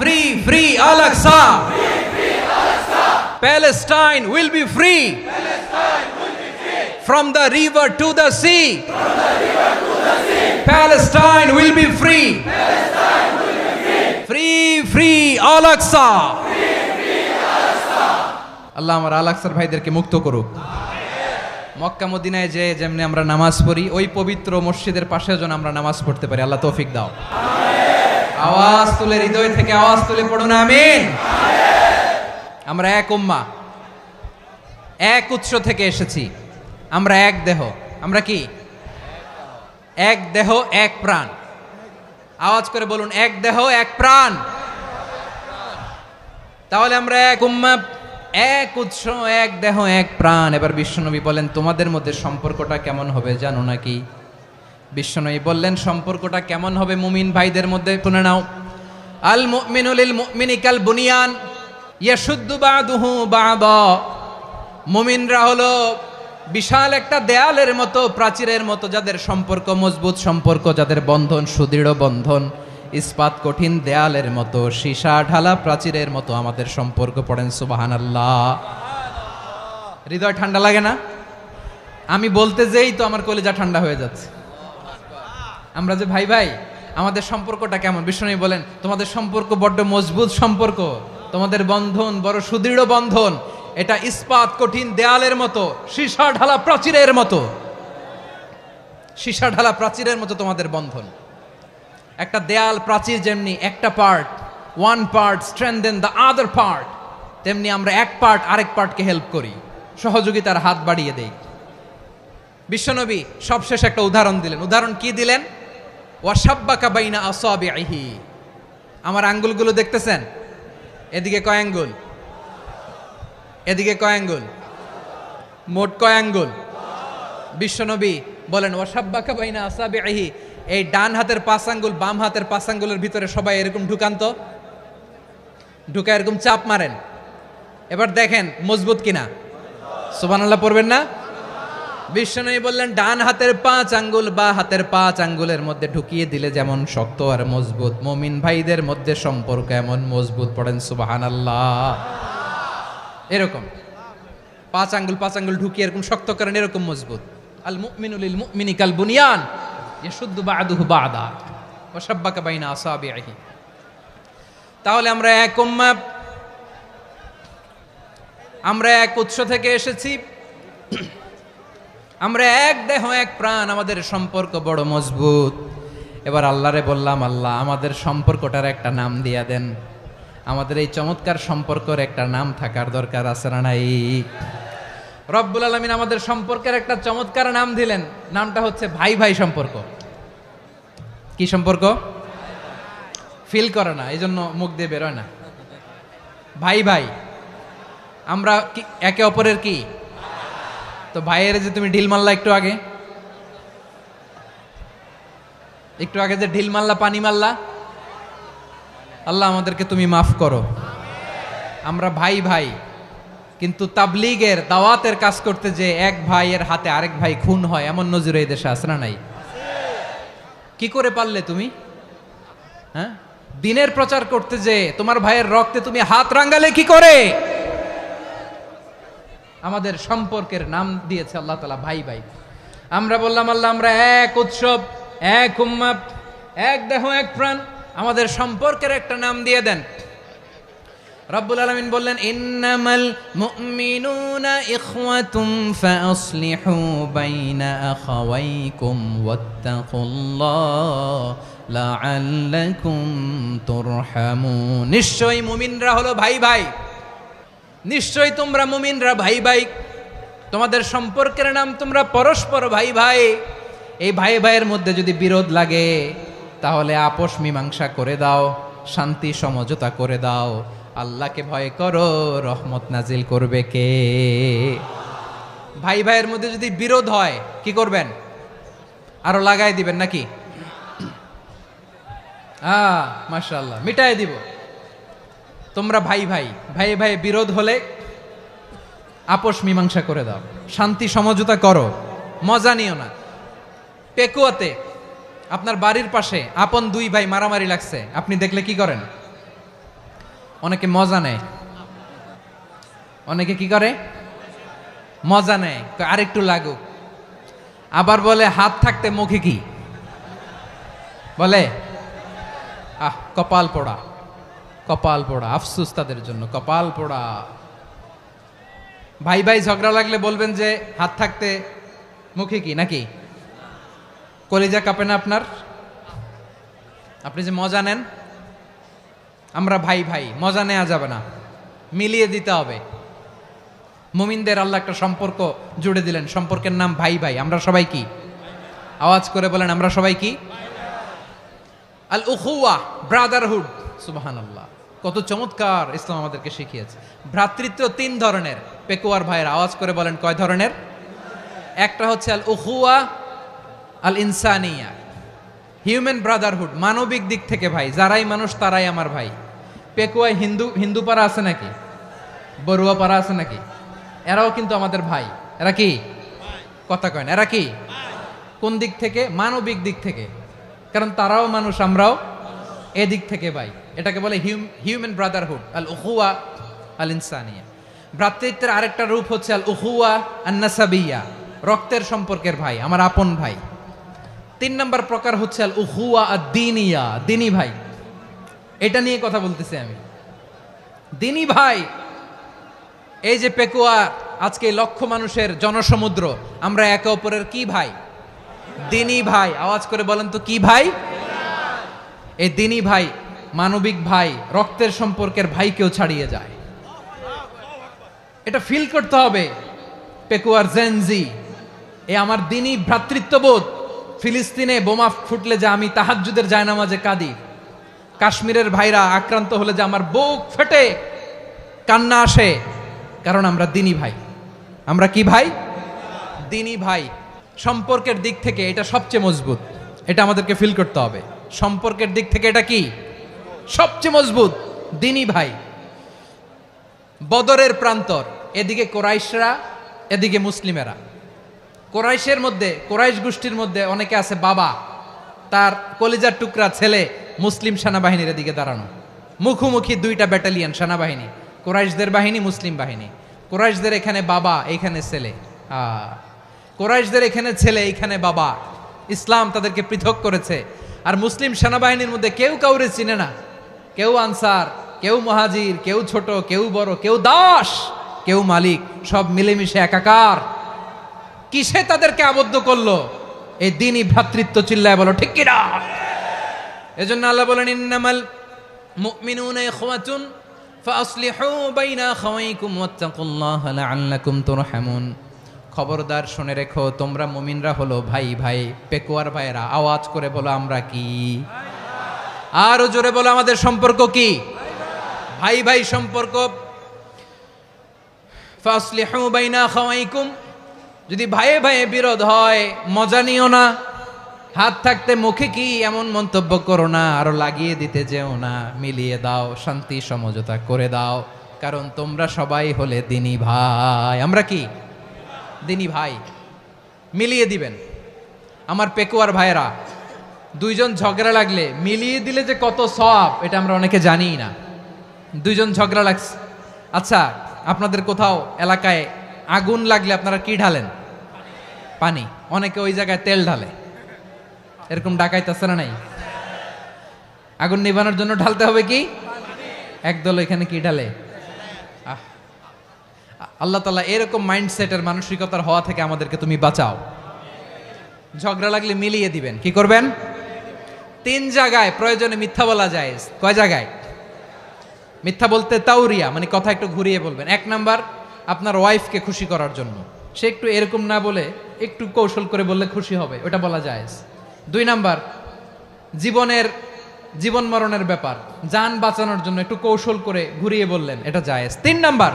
free free Al Aqsa. Palestine will be free from the river to the sea. Palestine will be free. Free free Al Aqsa. আল্লাহ আমার আল আকসার ভাইদেরকে মুক্ত করুক। মক্কা মদিনায় যে যেমনি আমরা নামাজ পড়ি, ওই পবিত্র মসজিদের পাশে যেন আমরা নামাজ পড়তে পারি। আল্লাহ তৌফিক দাও। আওয়াজ তুলে, হৃদয় থেকে আওয়াজ তুলে পড়ুন আমিন। আমরা এক উম্মাহ, এক উৎস থেকে এসেছি, আমরা এক দেহ। আমরা কি? এক দেহ এক প্রাণ। আওয়াজ করে বলুন, এক দেহ এক প্রাণ। তাহলে আমরা এক উম্মাহ, এক উৎস, এক দেহ এক প্রাণ। এবার বিশ্বনবী বলেন, তোমাদের মধ্যে সম্পর্কটা কেমন হবে জানো নাকি? বিশ্বনবী বললেন, সম্পর্কটা কেমন হবে মুমিন ভাইদের মধ্যে? শুনে নাও, আল মুমিনু লিল মুমিনি কাল বুনিয়ান ইয়াশুদ্দু বাদুহু বাদা। মুমিনরা হলো বিশাল একটা দেয়ালের মতো, প্রাচীরের মতো, যাদের সম্পর্ক মজবুত সম্পর্ক, যাদের বন্ধন সুদৃঢ় বন্ধন, ইস্পাত কঠিন দেয়ালের মতো, সীসা ঢালা প্রাচীরের মতো আমাদের সম্পর্ক। পড়েন সুবহানাল্লাহ। হৃদয় ঠান্ডা লাগে না? আমি বলতে যেই তো আমার কলিজা ঠান্ডা হয়ে যাচ্ছে। আমরা যে ভাই ভাই, আমাদের সম্পর্কটা কেমন? বিষ্ণু বলেন, তোমাদের সম্পর্ক বড্ড মজবুত সম্পর্ক, তোমাদের বন্ধন বড় সুদৃঢ় বন্ধন, এটা ইস্পাত কঠিন দেয়ালের মতো, সীসা ঢালা প্রাচীরের মতো। সীসা ঢালা প্রাচীরের মতো তোমাদের বন্ধন। একটা দেয়াল প্রাচীর যেমনি একটা part, one part strengthen the other part, তেমনি আমরা এক পার্ট আরেক পার্টকে হেল্প করি, সহযোগিতার হাত বাড়িয়ে দেই। বিশ্বনবী সবশেষ একটা উদাহরণ দিলেন। উদাহরণ কি দিলেন? ওয়াসাব্বাকা বাইনা আসাবিহি। আমার আঙ্গুলগুলো দেখতেছেন? এদিকে কয় আঙ্গুল? এদিকে কয় আঙ্গুল? মোট কয় আঙ্গুল? বিশ্বনবী বলেন, ওয়াসাব্বাকা বাইনা আসাবিহি। এই ডান হাতের 5 আঙ্গুল বাম হাতের 5 আঙ্গুলের ভিতরে সবাই এরকম ঢুকান তো, ঢুকা এরকম চাপ মারেন। এবার দেখেন মজবুত কিনা। সুবহানাল্লাহ পড়বেন না? বিশ্বনবী বললেন, ডান হাতের 5 আঙ্গুল বা হাতের 5 আঙ্গুলের মধ্যে ঢুকিয়ে দিলে যেমন শক্ত আর মজবুত, মুমিন ভাইদের মধ্যে সম্পর্ক এমন মজবুত। পড়েন সুবহানাল্লাহ। এরকম 5 আঙ্গুল ঢুকিয়ে এরকম শক্ত করেন, এরকম মজবুত। আল মুমিনু লিল মুমিনি কাল বুনিয়ান ইয়াশুদ্দু বা'দুহু বা'দা ওয়া শাব্বাকা বাইনা আসাবিহি। তাহলে আমরা এক উম্মাহ, আমরা এক উৎস থেকে এসেছি, আমরা এক দেহ এক প্রাণ, আমাদের সম্পর্ক বড় মজবুত। এবার আল্লাহরে বললাম, আল্লাহ আমাদের সম্পর্কটার একটা নাম দিয়া দেন। আমাদের এই চমৎকার সম্পর্কের একটা নাম থাকার দরকার আছে না নাই? রব্বুল আলামিন আমাদের সম্পর্কের একটা চমৎকার নাম দিলেন। নামটা হচ্ছে ভাই ভাই সম্পর্ক। কি সম্পর্ক? ফিল করে না, এই জন্য মুখ দিয়ে বেরোয় না। ভাই ভাই, আমরা একে অপরের কি? তো ভাইয়ের যে তুমি ঢিল মারলা একটু আগে, একটু আগে যে ঢিল মারলা, পানি মারলা, আল্লাহ আমাদেরকে তুমি মাফ করো। আমরা ভাই ভাই, কিন্তু তাবলীগের দাওয়াতের কাজ করতে যে এক ভাইয়ের হাতে আরেক ভাই খুন হয়, এমন নজির এই দেশে আছে না নাই? কি করে পারলে তুমি? হ্যাঁ, দিনের প্রচার করতে যে তোমার ভাইয়ের রক্তে তুমি হাত রাঙ্গালে কি করে? আমাদের সম্পর্কের নাম দিয়েছে আল্লাহ তাআলা ভাই ভাই। আমরা বললাম আল্লাহ আমরা এক উৎসব, এক উম্মাহ, এক দেহ, এক প্রাণ, আমাদের সম্পর্কের একটা নাম দিয়ে দেন। রব্বুল আলামিন বললেন ইন্নামাল মুমিনুনা ইখওয়াতুম ফাসলিহু বাইনা আখাওয়াইকুম ওয়াত্তাকুল্লাহ লাআল্লাকুম তুরহামুন। নিশ্চয়ই মুমিনরা হলো ভাই ভাই, নিশ্চয়ই তোমরা মুমিনরা ভাই ভাই, তোমাদের সম্পর্কের নাম তোমরা পরস্পর ভাই ভাই। এই ভাই ভাইয়ের মধ্যে যদি বিরোধ লাগে তাহলে আপোষ মীমাংসা করে দাও, শান্তি সমঝোতা করে দাও। আল্লাহকে ভয় করো, রহমত নাজিল করবে কে? ভাই ভাইয়ের মধ্যে যদি বিরোধ হয় কি করবেন? আরো লাগাই দিবেন নাকি? মাশাআল্লাহ, মিটাই দিব। তোমরা ভাই ভাই, ভাই ভাই বিরোধ হলে আপোষ মীমাংসা করে দাও, শান্তি সমঝোতা করো, মজা নিও না। পেকুয়াতে আপনার বাড়ির পাশে আপন দুই ভাই মারামারি লাগছে, আপনি দেখলে কি করেন? অনেকে মজা নেয়, অনেকে কি করে? মজা নেয়, আরেকটু লাগুক। আবার বলে হাত থাকতে মুখে কি বলে? কপাল পোড়া, কপাল পোড়া, আফসোস তাদের জন্য, কপাল পোড়া। ভাই ভাই ঝগড়া লাগলে বলবেন যে হাত থাকতে মুখে কি, নাকি? কলিজা কাঁপে না আপনার? আপনি যে মজা নেন। আমরা ভাই ভাই, মজা নেওয়া যাবে না, মিলিয়ে দিতে হবে। মুমিনদের আল্লাহ একটা সম্পর্ক জুড়ে দিলেন, সম্পর্কের নাম ভাই ভাই। আমরা সবাই কি? আওয়াজ করে বলেন, আমরা সবাই কি? আল উখুয়া, ব্রাদারহুড। সুবহানাল্লাহ, কত চমৎকার ইসলাম আমাদেরকে শিখিয়েছে। ভ্রাতৃত্ব তিন ধরনের। পেকুয়ার ভাইয়ের আওয়াজ করে বলেন কয় ধরনের? একটা হচ্ছে আল উখুয়া আল ইনসানিয়া, হিউম্যান ব্রাদারহুড, মানবিক দিক থেকে ভাই, যারাই মানুষ তারাই আমার ভাই। পেকুয়ায় হিন্দু পাড়া আছে নাকি? বড়ুয়া পাড়া আছে নাকি? এরাও কিন্তু আমাদের ভাই। এরা কি? কথা কয় না, এরা কি? কোন দিক থেকে? মানবিক দিক থেকে, কারণ তারাও মানুষ, আমরাও এদিক থেকে ভাই। এটাকে বলে হিউম্যান ব্রাদারহুড, আল উখুয়া আল ইনসানিয়া। ভ্রাতৃত্বের আরেকটা রূপ হচ্ছে আল উখুয়া আন নাসাবিয়া, রক্তের সম্পর্কের ভাই, আমার আপন ভাই। তিন নম্বর প্রকার হচ্ছে আল উখুয়া আদ দীনিয়া, দিনী ভাই। এটা নিয়ে কথা বলতেছি আমি, দিনী ভাই। এই যে পেকুয়া, আজকে লক্ষ মানুষের জনসমুদ্র, আমরা একে অপরের কি ভাই? দিনী ভাই। আওয়াজ করে বলেন তো কি ভাই? এই দিনী ভাই, মানবিক ভাই, রক্তের সম্পর্কের ভাইকেও ছাড়িয়ে যায়। এটা ফিল করতে হবে। পেকুয়ার জেনজি, এ আমার দিনী ভ্রাতৃত্ববোধ। ফিলিস্তিনে বোমা ফুটলে যে আমি তাহাজ্জুদের জায়নামাজে কাঁদি, কাশ্মীরের ভাইরা আক্রান্ত হলে যে আমার বুক ফেটে কান্না আসে, কারণ আমরা দিনী ভাই। আমরা কি ভাই? দিনী ভাই। সম্পর্কের দিক থেকে এটা সবচেয়ে মজবুত, এটা আমাদেরকে ফিল করতে হবে। সম্পর্কের দিক থেকে এটা কি? সবচেয়ে মজবুত, দিনী ভাই। বদরের প্রান্তর, এদিকে কোরাইশরা, এদিকে মুসলিমেরা। কোরাইশের মধ্যে, কোরাইশ গোষ্ঠীর মধ্যে অনেকে আছে বাবা, তার কলিজার টুকরা ছেলে মুসলিম সেনাবাহিনীর এদিকে দাঁড়ানো, মুখোমুখি দুইটা ব্যাটালিয়ন সেনাবাহিনী, কোরাইশদের বাহিনী, মুসলিম বাহিনী। কোরাইশদের এখানে বাবা, এইখানে ছেলে। কোরাইশদের এখানে ছেলে, এইখানে বাবা। ইসলাম তাদেরকে পৃথক করেছে। আর মুসলিম সেনাবাহিনীর মধ্যে কেউ কাউরে চিনে না, কেউ আনসার, কেউ মুহাজির, কেউ ছোট, কেউ বড়, কেউ দাস, কেউ মালিক, সব মিলেমিশে একাকার। কিসে তাদেরকে আবদ্ধ করলো? এই দ্বীনি ভ্রাতৃত্ব। চিল্লায় বলো ঠিক কিনা? এজন্য আল্লাহ বলেন ইন্নামাল মুমিনুনা ইখওয়াতুন ফাসলিহু বাইনা আখাওয়াইকুম ওয়াত্তাকুল্লাহা লাআল্লাকুম তুরহামুন। খবরদার শুনে রেখো, তোমরা মুমিনরা হলো ভাই ভাই। পেকুয়ার ভাইরা আওয়াজ করে বলো আমরা কি? আরো জোরে বলো আমাদের সম্পর্ক কি? ভাই ভাই সম্পর্ক। ফাসলিহু বাইনা আখাওয়াইকুম, যদি ভাইয়ে ভাইয়ে বিরোধ হয় মজা নিও না, হাত থাকতে মুখে কি এমন মন্তব্য করো না, আরো লাগিয়ে দিতে যেও না, মিলিয়ে দাও, শান্তি সমঝোতা করে দাও, কারণ তোমরা সবাই হলে দিনী ভাই। আমরা কি দিনী ভাই? মিলিয়ে দিবেন। আমার পেকুয়ার ভাইরা, দুইজন ঝগড়া লাগলে মিলিয়ে দিলে যে কত সওয়াব, এটা আমরা অনেকে জানিই না। দুইজন ঝগড়া লাগছে, আচ্ছা আপনাদের কোথাও এলাকায় আগুন লাগলে আপনারা কি ঢালেন? পানি। অনেকে ওই জায়গায় তেল ঢালে, এরকম ডাকাইতেছে না নাই? আগুন নিভানোর জন্য ঢালতে হবে কি? একদল এখানে কি ঢালে? আল্লাহ তাআলা এরকম মাইন্ডসেটের মানসিকতার হওয়া থেকে আমাদেরকে তুমি বাঁচাও। ঝগড়া লাগলে মিলিয়ে দিবেন। কি করবেন? 3 জায়গায় প্রয়োজনে মিথ্যা বলা যায়। কয় জায়গায় মিথ্যা বলতে? তাউরিয়া, মানে কথা একটু ঘুরিয়ে বলবেন। 1 নাম্বার, আপনার ওয়াইফকে খুশি করার জন্য, সে একটু এরকম না বলে একটু কৌশল করে বললে খুশি হবে, ওটা বলা যায়। 2 নাম্বার, জীবন মরণের ব্যাপার, জান বাঁচানোর জন্য একটু কৌশল করে ঘুরিয়ে বললেন, এটা জায়েজ। 3 নাম্বার,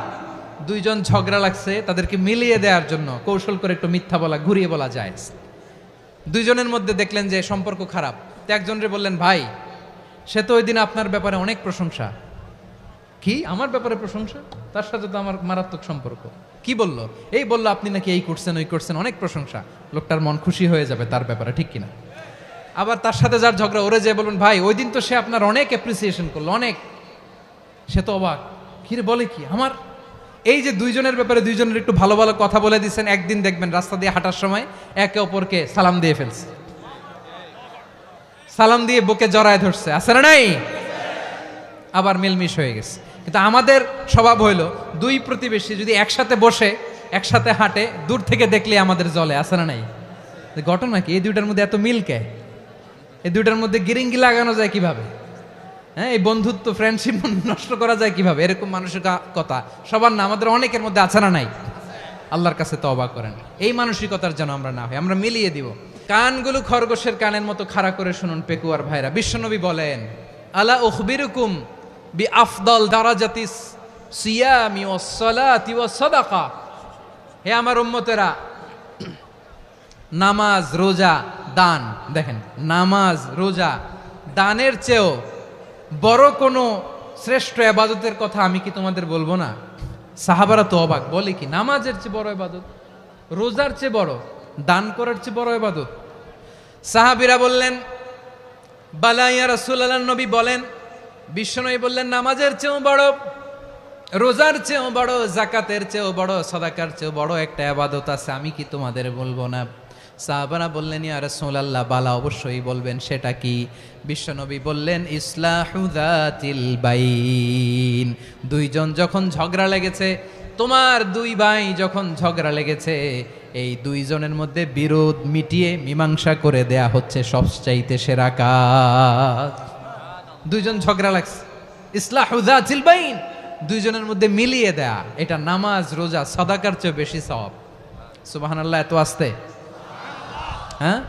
দুইজন ঝগড়া লাগছে তাদেরকে মিলিয়ে দেওয়ার জন্য কৌশল করে একটু মিথ্যা বলা, ঘুরিয়ে বলা জায়েজ। দুইজনের মধ্যে দেখলেন যে সম্পর্ক খারাপ, তো একজনরে বললেন, ভাই সে তো ওই দিন আপনার ব্যাপারে অনেক প্রশংসা। কি আমার ব্যাপারে প্রশংসা? তার সাথে তো আমার মারাত্মক সম্পর্ক। কি বললো? এই বললো আপনি নাকি এই করছেন ওই করছেন, অনেক প্রশংসা। লোকটার মন খুশি হয়ে যাবে তার ব্যাপারে, ঠিক কিনা? আবার তার সাথে যার ঝগড়া, ওরে যে বলবেন, ভাই ওই দিন তো সে আপনার অনেক অ্যাপ্রিসিয়েশন করলো, অনেক। সে তো অবাক, কিরে বলে কি আমার? এই যে দুইজনের ব্যাপারে দুইজনের একটু ভালো ভালো কথা বলে দিচ্ছেন, একদিন দেখবেন রাস্তা দিয়ে হাঁটার সময় একে অপরকে সালাম দিয়ে ফেলছে, সালাম দিয়ে বুকে জড়ায় ধরছে, আছে না নাই? আবার মিলমিশ হয়ে গেছে। কিন্তু আমাদের স্বভাব হইল, দুই প্রতিবেশী যদি একসাথে বসে একসাথে হাঁটে, দূর থেকে দেখলে আমাদের জলে, আছে না নাই? ঘটনা কি? এই দুইটার মধ্যে এত মিল কে? এই দুইটার মধ্যে গিরিঙ্গি লাগানো যায় কিভাবে? হ্যাঁ, এই বন্ধুত্ব ফ্রেন্ডশিপ নষ্ট করা যায় কিভাবে? এরকম মানসিকতা সবার না, আমাদের অনেকের মধ্যে আছে না নাই? আল্লাহর কাছে তওবা করেন, এই মানসিকতার যেন আমরা না হই, আমরা মিলিয়ে দিব। কানগুলো খরগোশের কানের মতো খাড়া করে শুনুন পেকুয়ার ভাইরা। বিশ্বনবী বলেন, আলা উখবিরুকুম বি আফদল দারাজাতিস সিয়ামি ওয়াস সালাতি ওয়াস সাদাকা। হে আমার উম্মতেরা, নামাজ, রোজা, দান, দেখেন নামাজ, রোজা, দানের চেয়েও বড় কোনো শ্রেষ্ঠ ইবাদতের কথা আমি কি তোমাদের বলবো না? সাহাবারা তো অবাক, বলে কি নামাজের চেয়ে বড় ইবাদত, রোজার চেয়ে বড়, দান করার চেয়ে বড় ইবাদত? সাহাবীরা বললেন, বালা ইয়া রাসূলুল্লাহ। নবী বলেন, বিশ্বনবী বললেন, নামাজের চেয়েও বড়, রোজার চেয়েও বড়, যাকাতের চেয়েও বড়, সাদাকার চেয়েও বড় একটা ইবাদত আছে, আমি কি তোমাদের বলবো না? সাহাবারা বললেন, ইয়া রাসূলুল্লাহ, বালা, অবশ্যই বলবেন, সেটা কি? বিশ্বনবী বললেন, ইসলাহু যাতিল বাইন। দুইজন যখন ঝগড়া লেগেছে, তোমার দুই ভাই যখন ঝগড়া লেগেছে, এই দুইজনের মধ্যে বিরোধ মিটিয়ে মীমাংসা করে দেয়া হচ্ছে সবচাইতে সেরা কাজ। দুইজন ঝগড়া লাগছে, ইসলাহু যাতিল বাইন, দুইজনের মধ্যে মিলিয়ে দেয়া, এটা নামাজ, রোজা, সাদাকার চেয়ে বেশি সওয়াব। সুবহানাল্লাহ, এত আসতে। হ্যাঁ,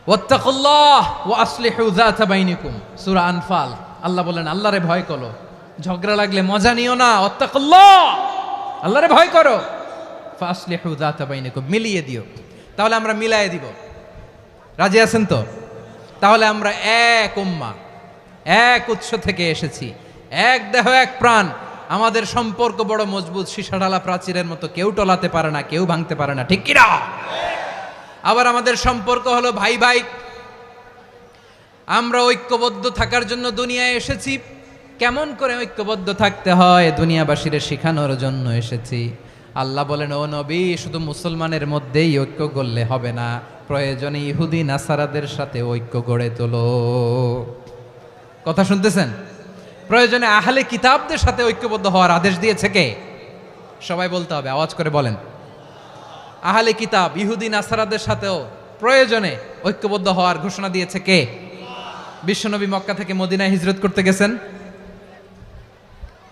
ওয়াত্তাকুল্লাহ ওয়া আসলিহু যাতা বাইনিকুম, সূরা আনফাল। আল্লাহ বলেন, আল্লাহরে ভয় করো, ঝগড়া লাগলে মজা নিও না, ওয়াত্তাকুল্লাহ, আল্লাহরে ভয় করো, ফাসলিহু যাতা বাইনিকুম, মিলিয়ে দিও। তাহলে আমরা মিলায়ে দিব, রাজি আছেন তো? তাহলে আমরা এক উম্মাহ, এক উৎস থেকে এসেছি, এক দেহ এক প্রাণ, আমাদের সম্পর্ক বড় মজবুত, সীসাঢালা প্রাচীরের মতো, কেউ টলাতে পারে না, কেউ ভাঙতে পারে না, ঠিক কিনা? আবার আমাদের সম্পর্ক হলো ভাই ভাই, আমরা ঐক্যবদ্ধ থাকার জন্য দুনিয়ায় এসেছি। কেমন করে ঐক্যবদ্ধ থাকতে হয় দুনিয়াবাসীর শেখানোর জন্য এসেছি। আল্লাহ বলেন, ও নবী, শুধু মুসলমানের মধ্যেই ঐক্য গড়লে হবে না, প্রয়োজনে ইহুদি নাসারাদের সাথে ঐক্য গড়ে তোলো। কথা শুনতেছেন? প্রয়োজনে আহলে কিতাবদের সাথে ঐক্যবদ্ধ হওয়ার আদেশ দিয়েছে কে? সবাই বলতে হবে, আওয়াজ করে বলেন। আহলে কিতাব, ইহুদি নাসারাদের সাথেও প্রয়োজনে ঐক্যবদ্ধ হওয়ার ঘোষণা দিয়েছে কে? বিশ্বনবী মক্কা থেকে মদিনায় হিজরত করতে গেছেন,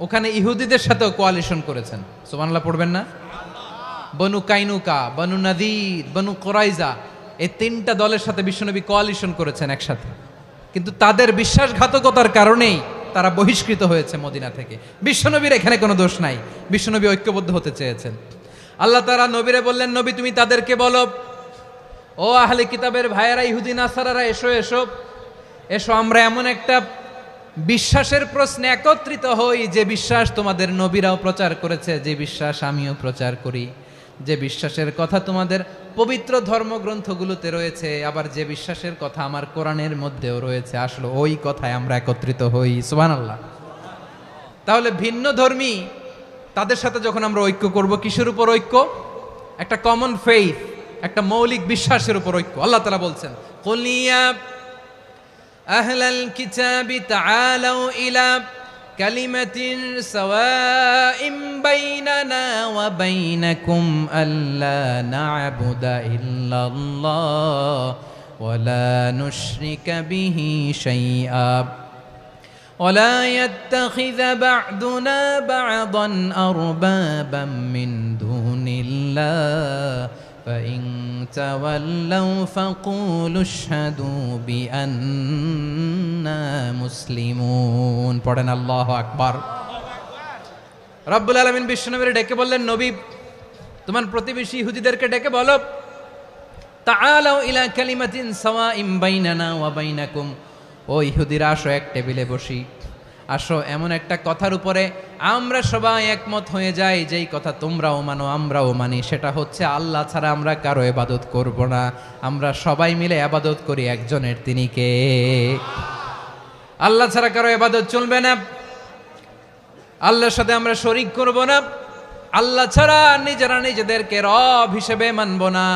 ওখানে ইহুদিদের সাথেও কোয়ালিশন করেছেন। সুবহানাল্লাহ পড়বেন না? বনু কাইনুকা, বনু নাদির, বনু কুরাইজা, এই 3টা দলের সাথে বিশ্বনবী কোয়ালিশন করেছেন একসাথে। কিন্তু তাদের বিশ্বাসঘাতকতার কারণেই তারা বহিষ্কৃত হয়েছে মদিনা থেকে। বিশ্বনবীর এখানে কোনো দোষ নাই, বিশ্বনবী ঐক্যবদ্ধ হতে চেয়েছেন। আল্লাহ তাআলা নবীরে বললেন, নবী তুমি তাদেরকে বলো, ও আহলে কিতাবের ভাইয়েরা, ইহুদি নাসারারা, এসো এসো এসো, আমরা এমন একটা বিশ্বাসের প্রশ্নে একত্রিত হই যে বিশ্বাস তোমাদের নবীরাও প্রচার করেছে, যে বিশ্বাস আমিও প্রচার করি, যে বিশ্বাসের কথা তোমাদের পবিত্র ধর্মগ্রন্থগুলোতে রয়েছে, আবার যে বিশ্বাসের কথা আমার কোরআনের মধ্যেও রয়েছে, আসলে ওই কথায় আমরা একত্রিত হই। সুবহানাল্লাহ। তাহলে ভিন্ন ধর্মী তাদের সাথে যখন আমরা ঐক্য করব, কিসের উপর ঐক্য? একটা কমন ফেইথ, একটা মৌলিক বিশ্বাসের উপর ঐক্য। আল্লাহ তাআলা বলছেন, কুল ইয়া আহলাল কিতাবি তাআলাউ ইলা কালিমাতিন সাওয়াইম বাইনানা ওয়া বাইনাকুম আল্লা না'বুদা ইল্লাল্লাহ ওয়া লা নুশরিকা বিহি শাইআ ولا يتخذ بعضنا بعضا أربابا من دون الله فإن تولوا فقولوا اشهدوا بأننا مسلمون। পড়েন আল্লাহু আকবার। রব্বুল আলামিন বিশ্বনবীর ডেকে বললেন, নবী তোমার প্রতিবেশী ইহুদিদেরকে ডেকে বলো, তাআলাউ ইলা কালিমাতিন সাওয়াইম বাইনানা ওয়া বাইনাকুম, ও ইহুদিরা আসো, এক টেবিলে বসি, আসো এমন একটা কথার উপরে আমরা সবাই একমত হয়ে যাই, যেই কথা তোমরাও মানো আমরাও মানি, সেটা হচ্ছে আল্লাহ ছাড়া আমরা কারো ইবাদত করব না, আমরা সবাই মিলে ইবাদত করি একজনের, তিনি কে? আল্লাহ ছাড়া কারো ইবাদত চলবে না, আল্লাহর সাথে আমরা শরীক করব না, আল্লাহ ছাড়া নিজেরা নিজেদেরকে রব হিসেবে মানব না।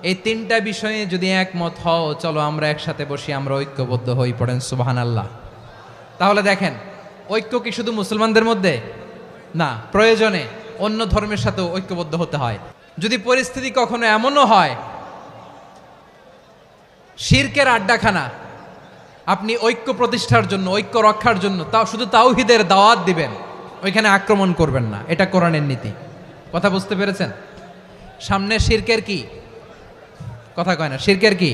এই তিনটা বিষয়ে যদি একমত হও, চলো আমরা একসাথে বসি, আমরা ঐক্যবদ্ধ হই। পড়েন সুবহানাল্লাহ। তাহলে দেখেন, ঐক্য কি শুধু মুসলমানদের মধ্যে না, প্রয়োজনে অন্য ধর্মের সাথেও ঐক্যবদ্ধ হতে হয়। যদি পরিস্থিতি কখনো এমনও হয় শিরকের আড্ডাখানা, আপনি ঐক্য প্রতিষ্ঠার জন্য, ঐক্য রক্ষার জন্য তাও শুধু তাওহীদের দাওয়াত দিবেন, ওইখানে আক্রমণ করবেন না, এটা কোরআনের নীতি। কথা বুঝতে পেরেছেন? সামনে শিরকের কি কথা কয় না, শিরকের কি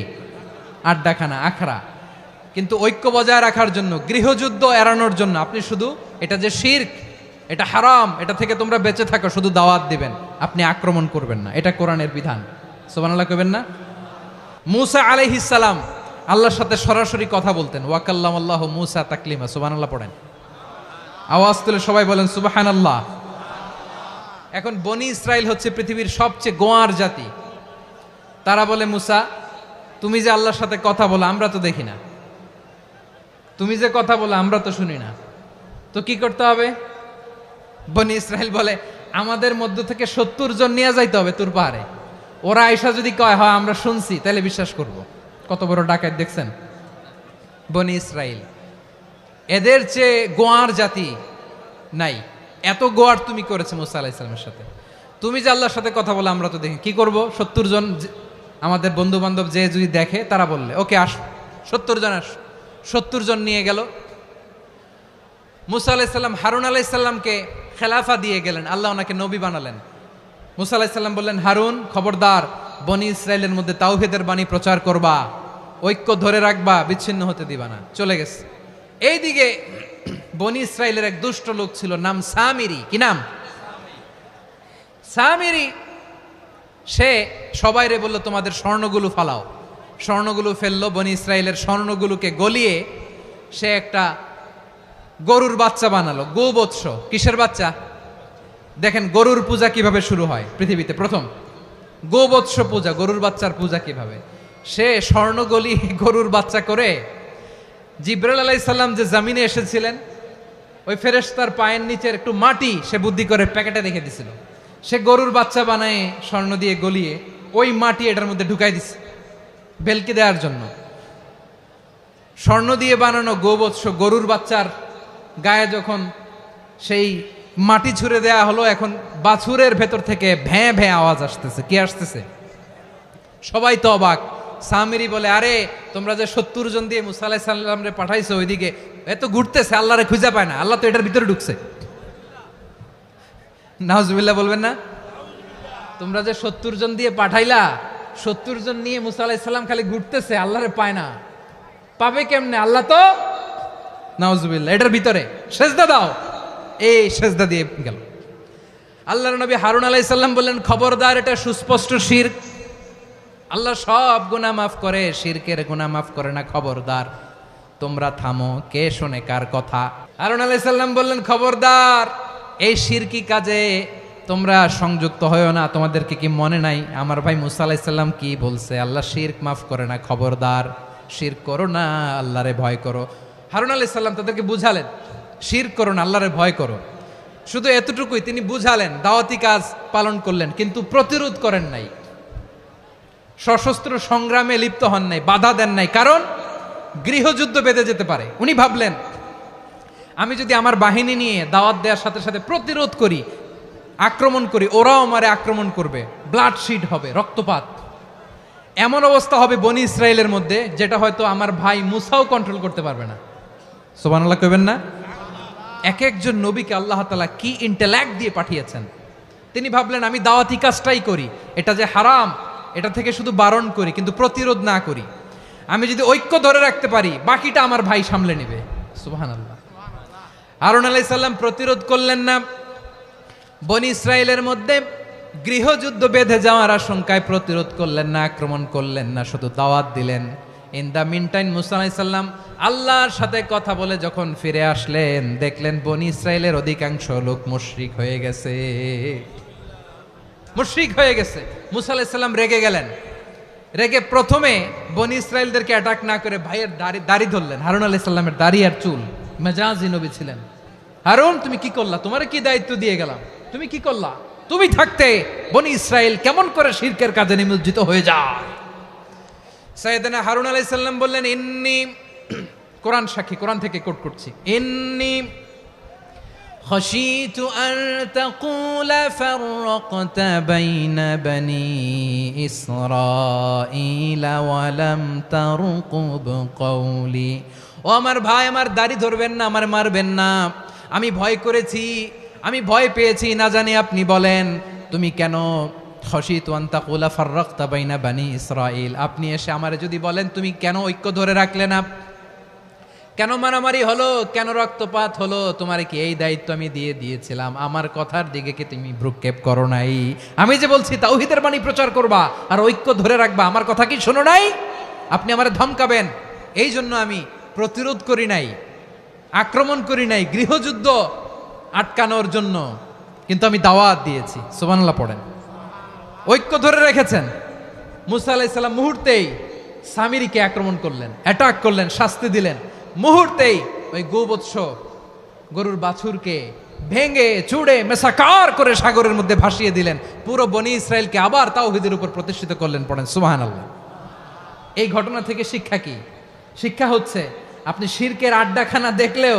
আড্ডাখানা, আখড়া। কিন্তু ঐক্য বজায় রাখার জন্য, গৃহযুদ্ধ এড়ানোর জন্য আপনি শুধু এটা যে শিরক, এটা হারাম, এটা থেকে তোমরা বেঁচে থাকো, শুধু দাওয়াত দিবেন, আপনি আক্রমণ করবেন না, এটা কোরআনের বিধান। সুবহানাল্লাহ কইবেন না? মূসা আলাইহিস সালাম আল্লাহর সাথে সরাসরি কথা বলতেন, ওয়া কাল্লামাল্লাহু মূসা তাকলিমা। সুবহানাল্লাহ পড়েন, আওয়াজ তুলে সবাই বলেন সুবহানাল্লাহ। এখন বনি ইসরাইল হচ্ছে পৃথিবীর সবচেয়ে গোয়ার জাতি। তারা বলে, মূসা তুমি যে আল্লাহর সাথে কথা বলো আমরা তো দেখি না, তুমি যে কথা বলো আমরা তো শুনি না, তো কি করতে হবে? বনি ইসরাইল বলে, আমাদের মধ্য থেকে 70 জন নিয়ে যাইতে হবে তুর পাহাড়ে, ওরা আয়েশা যদি কয় হয় আমরা শুনছি তাহলে বিশ্বাস করব। কত বড় ডাকাত দেখছেন বনি ইসরাইল। এদের চেয়ে গোয়ার জাতি নাই, এত গোয়ার তুমি করেছে মুসা আলাইহিস সালামের সাথে। তুমি যে আল্লাহর সাথে কথা বলে আমরা তো দেখি, কি করব? 70 জন আমাদের বন্ধু বান্ধব যে যদি দেখে, তারা বললে ওকে আস, 70 জন আস। 70 জন নিয়ে গেল। মুসা আলাইহিস সালাম হারুন আলাইহিস সালামকে খেলাফা দিয়ে গেলেন, আল্লাহ ওনাকে নবী বানালেন। মুসা আলাইহিস সালাম বললেন, হারুন খবরদার, বনি ইসরাইলের মধ্যে তাওহীদের বাণী প্রচার করবা, ঐক্য ধরে রাখবা, বিচ্ছিন্ন হতে দিবা না। চলে গেছে। এইদিকে বনি ইসরাইলের এক দুষ্ট লোক ছিল, নাম সামিরি। কি নাম? সামিরি। সে সবাইরে বলল, তোমাদের স্বর্ণগুলো ফালাও। স্বর্ণগুলো ফেললো, বনি ইসরাইলের স্বর্ণগুলোকে গলিয়ে সে একটা গরুর বাচ্চা বানালো, গোবৎস। কিসের বাচ্চা? দেখেন গরুর পূজা কিভাবে শুরু হয় পৃথিবীতে, প্রথম গোবৎস পূজা, গরুর বাচ্চার পূজা কিভাবে। সে স্বর্ণ গলি গরুর বাচ্চা করে, জিব্রাইল আলাইহিস সালাম যে জমিনে এসেছিলেন, ওই ফেরেশতার পায়ের নিচের একটু মাটি সে বুদ্ধি করে প্যাকেটে রেখে দিছিল। সে গরুর বাচ্চা বানায় স্বর্ণ দিয়ে গলিয়ে ওই মাটি এটার মধ্যে ঢুকাই দিছে ভেলকি দেওয়ার জন্য। স্বর্ণ দিয়ে বানানো গোবৎস গরুর বাচ্চার গায়ে যখন সেই মাটি ছুঁড়ে দেয়া হলো, এখন বাছুরের ভেতর থেকে ভ্যাঁ ভ্যাঁ আওয়াজ আসতেছে। কি আসতেছে? সবাই তো অবাক। সামিরি বলে, আরে তোমরা যে 70 জন দিয়ে মুসা আলাইহিস সালামরে পাঠাইছো, ওইদিকে এত ঘুরতেছে, আল্লাহরে খুঁজে পায় না, আল্লাহ তো এটার ভিতরে ঢুকছে। নাউজুবিল্লাহ বলবেন না? তোমরা যে 70 জন দিয়ে পাঠাইলা, 70 জন নিয়ে মুসা আলাইহিস সালাম খালি ঘুরতেছে, আল্লাহরে পায় না। পাবে কেমনে? আল্লাহ তো, নাউজুবিল্লাহ, এটার ভিতরে সেজদা দাও। এই সেজদা দিয়ে গেল। আল্লাহর নবী হারুন আলাইহিস সালাম বললেন, খবরদার, এটা সুস্পষ্ট শিরক। আল্লাহ সব গুনাহ মাফ করে, শিরকের গুনাহ মাফ করে না। খবরদার, তোমরা থামো। কে শোনে কার কথা? হারুন আলাইহিস সালাম বললেন, খবরদার, এই শিরকি কাজে তোমরা সংযুক্ত হয়ো না। তোমাদেরকে কি মনে নাই আমার ভাই মুসা আলাইহিস সালাম কি বলছে? আল্লাহ শিরক মাফ করে না। খবরদার, শিরক করো না, আল্লাহরে ভয় করো। হারুন আলাইহিস সালাম তাদেরকে বুঝালেন, শিরক করো না, আল্লাহরে ভয় করো। শুধু এতটুকুই তিনি বুঝালেন, দাওয়াতি কাজ পালন করলেন, কিন্তু প্রতিরোধ করেন নাই, সশস্ত্র সংগ্রামে লিপ্ত হন নাই, বাধা দেন নাই। কারণ গৃহযুদ্ধ বেঁধে যেতে পারে। উনি ভাবলেন, আমি যদি আমার বাহিনী নিয়ে দাওয়াত দেওয়ার সাথে সাথে প্রতিরোধ করি, আক্রমণ করি, ওরাও আমারে আক্রমণ করবে, ব্লাডশিড হবে, রক্তপাত। এমন অবস্থা হবে বনি ইসরায়েলের মধ্যে, যেটা হয়তো আমার ভাই মুসাও কন্ট্রোল করতে পারবে না। সুবহানাল্লাহ কইবেন না? এক একজন নবীকে আল্লাহ তাআলা কি ইন্টেলেক্ট দিয়ে পাঠিয়েছেন। তিনি ভাবলেন, আমি দাওয়াতি কাজটাই করি, এটা যে হারাম এটা থেকে শুধু বারণ করি, কিন্তু প্রতিরোধ না করি। আমি যদি ঐক্য ধরে রাখতে পারি, বাকিটা আমার ভাই সামলে নেবে। সুবহানাল্লাহ। হারুন আলাইহিস সালাম প্রতিরোধ করলেন না। বনি ইসরায়েলের মধ্যে গৃহযুদ্ধ বেঁধে যাওয়ার আশঙ্কায় প্রতিরোধ করলেন না, আক্রমণ করলেন না, শুধু দাওয়াত দিলেন। ইন দ্য মিন টাইম মুসা আলাইহিস সালাম আল্লাহর সাথে কথা বলে যখন ফিরে আসলেন, দেখলেন বনি ইসরায়েলের অধিকাংশ লোক মুশরিক হয়ে গেছে। মুশরিক হয়ে গেছে। মুসা আলাইহিস সালাম রেগে গেলেন। রেগে প্রথমে বনি ইসরায়েলদেরকে অ্যাটাক না করে ভাইয়ের দাড়ি ধরলেন। হারুন আলাইহিস সালামের দাড়ি আর চুল। মেজাজি নবী ছিলেন। হারুন, তুমি কি করলা? তোমার কি দায়িত্ব দিয়ে গেলাম, তুমি কি করলা? তুমি থাকতে বনি ইসরায়েল কেমন করে শিরকের কাজে নিমজ্জিত হয়ে যায়? সাইয়েদনা হারুন আলাইহিস সালাম বললেন, ইন্নী, কোরআন সাক্ষী, কোরআন থেকে কোট করছি, ইন্নী خشيت أن تقول فرقت بين بني إسرائيل ولم ترقب قولي। ও আমার ভাই, আমার দাড়ি ধরবেন না, আমার মারবেন না। আমি ভয় করেছি, আমি ভয় পেয়েছি, না জানি আপনি বলেন তুমি কেন খশিতু আন তাকুলা ফাররাকতা বাইনা বানি ইসরাইল, আপনি এসে আমারে যদি বলেন তুমি কেন ঐক্য ধরে রাখলে না, কেন মারামারি হলো, কেন রক্তপাত হলো, তোমার কি এই দায়িত্ব আমি দিয়ে দিয়েছিলাম? আমার কথার দিকে কি তুমি ভ্রুক্ষেপ করো নাই? আমি যে বলছি তাওহীদের বাণী প্রচার করবা আর ঐক্য ধরে রাখবা, আমার কথা কি শোনো নাই? আপনি আমারে ধমকাবেন, এই জন্য আমি প্রতিরোধ করি নাই, আক্রমণ করি নাই, গৃহযুদ্ধ আটকানোর জন্য, কিন্তু আমি দাওয়াত দিয়েছি। সুবহানাল্লাহ পড়েন। ঐক্য ধরে রেখেছেন। মুসা আলাইহিস সালাম মুহূর্তেই সামিরীকে আক্রমণ করলেন, অ্যাটাক করলেন, শাস্তি দিলেন। মুহূর্তেই ওই গোবৎস গরুর বাছুরকে ভেঙে চুড়ে মেসাকার করে সাগরের মধ্যে ভাসিয়ে দিলেন। পুরো বনি ইসরায়েলকে আবার তাওহীদের উপর প্রতিষ্ঠিত করলেন। পড়েন সুবহানাল্লাহ। এই ঘটনা থেকে শিক্ষা কি? শিক্ষা হচ্ছে, আপনি শিরকের আড্ডাখানা দেখলেও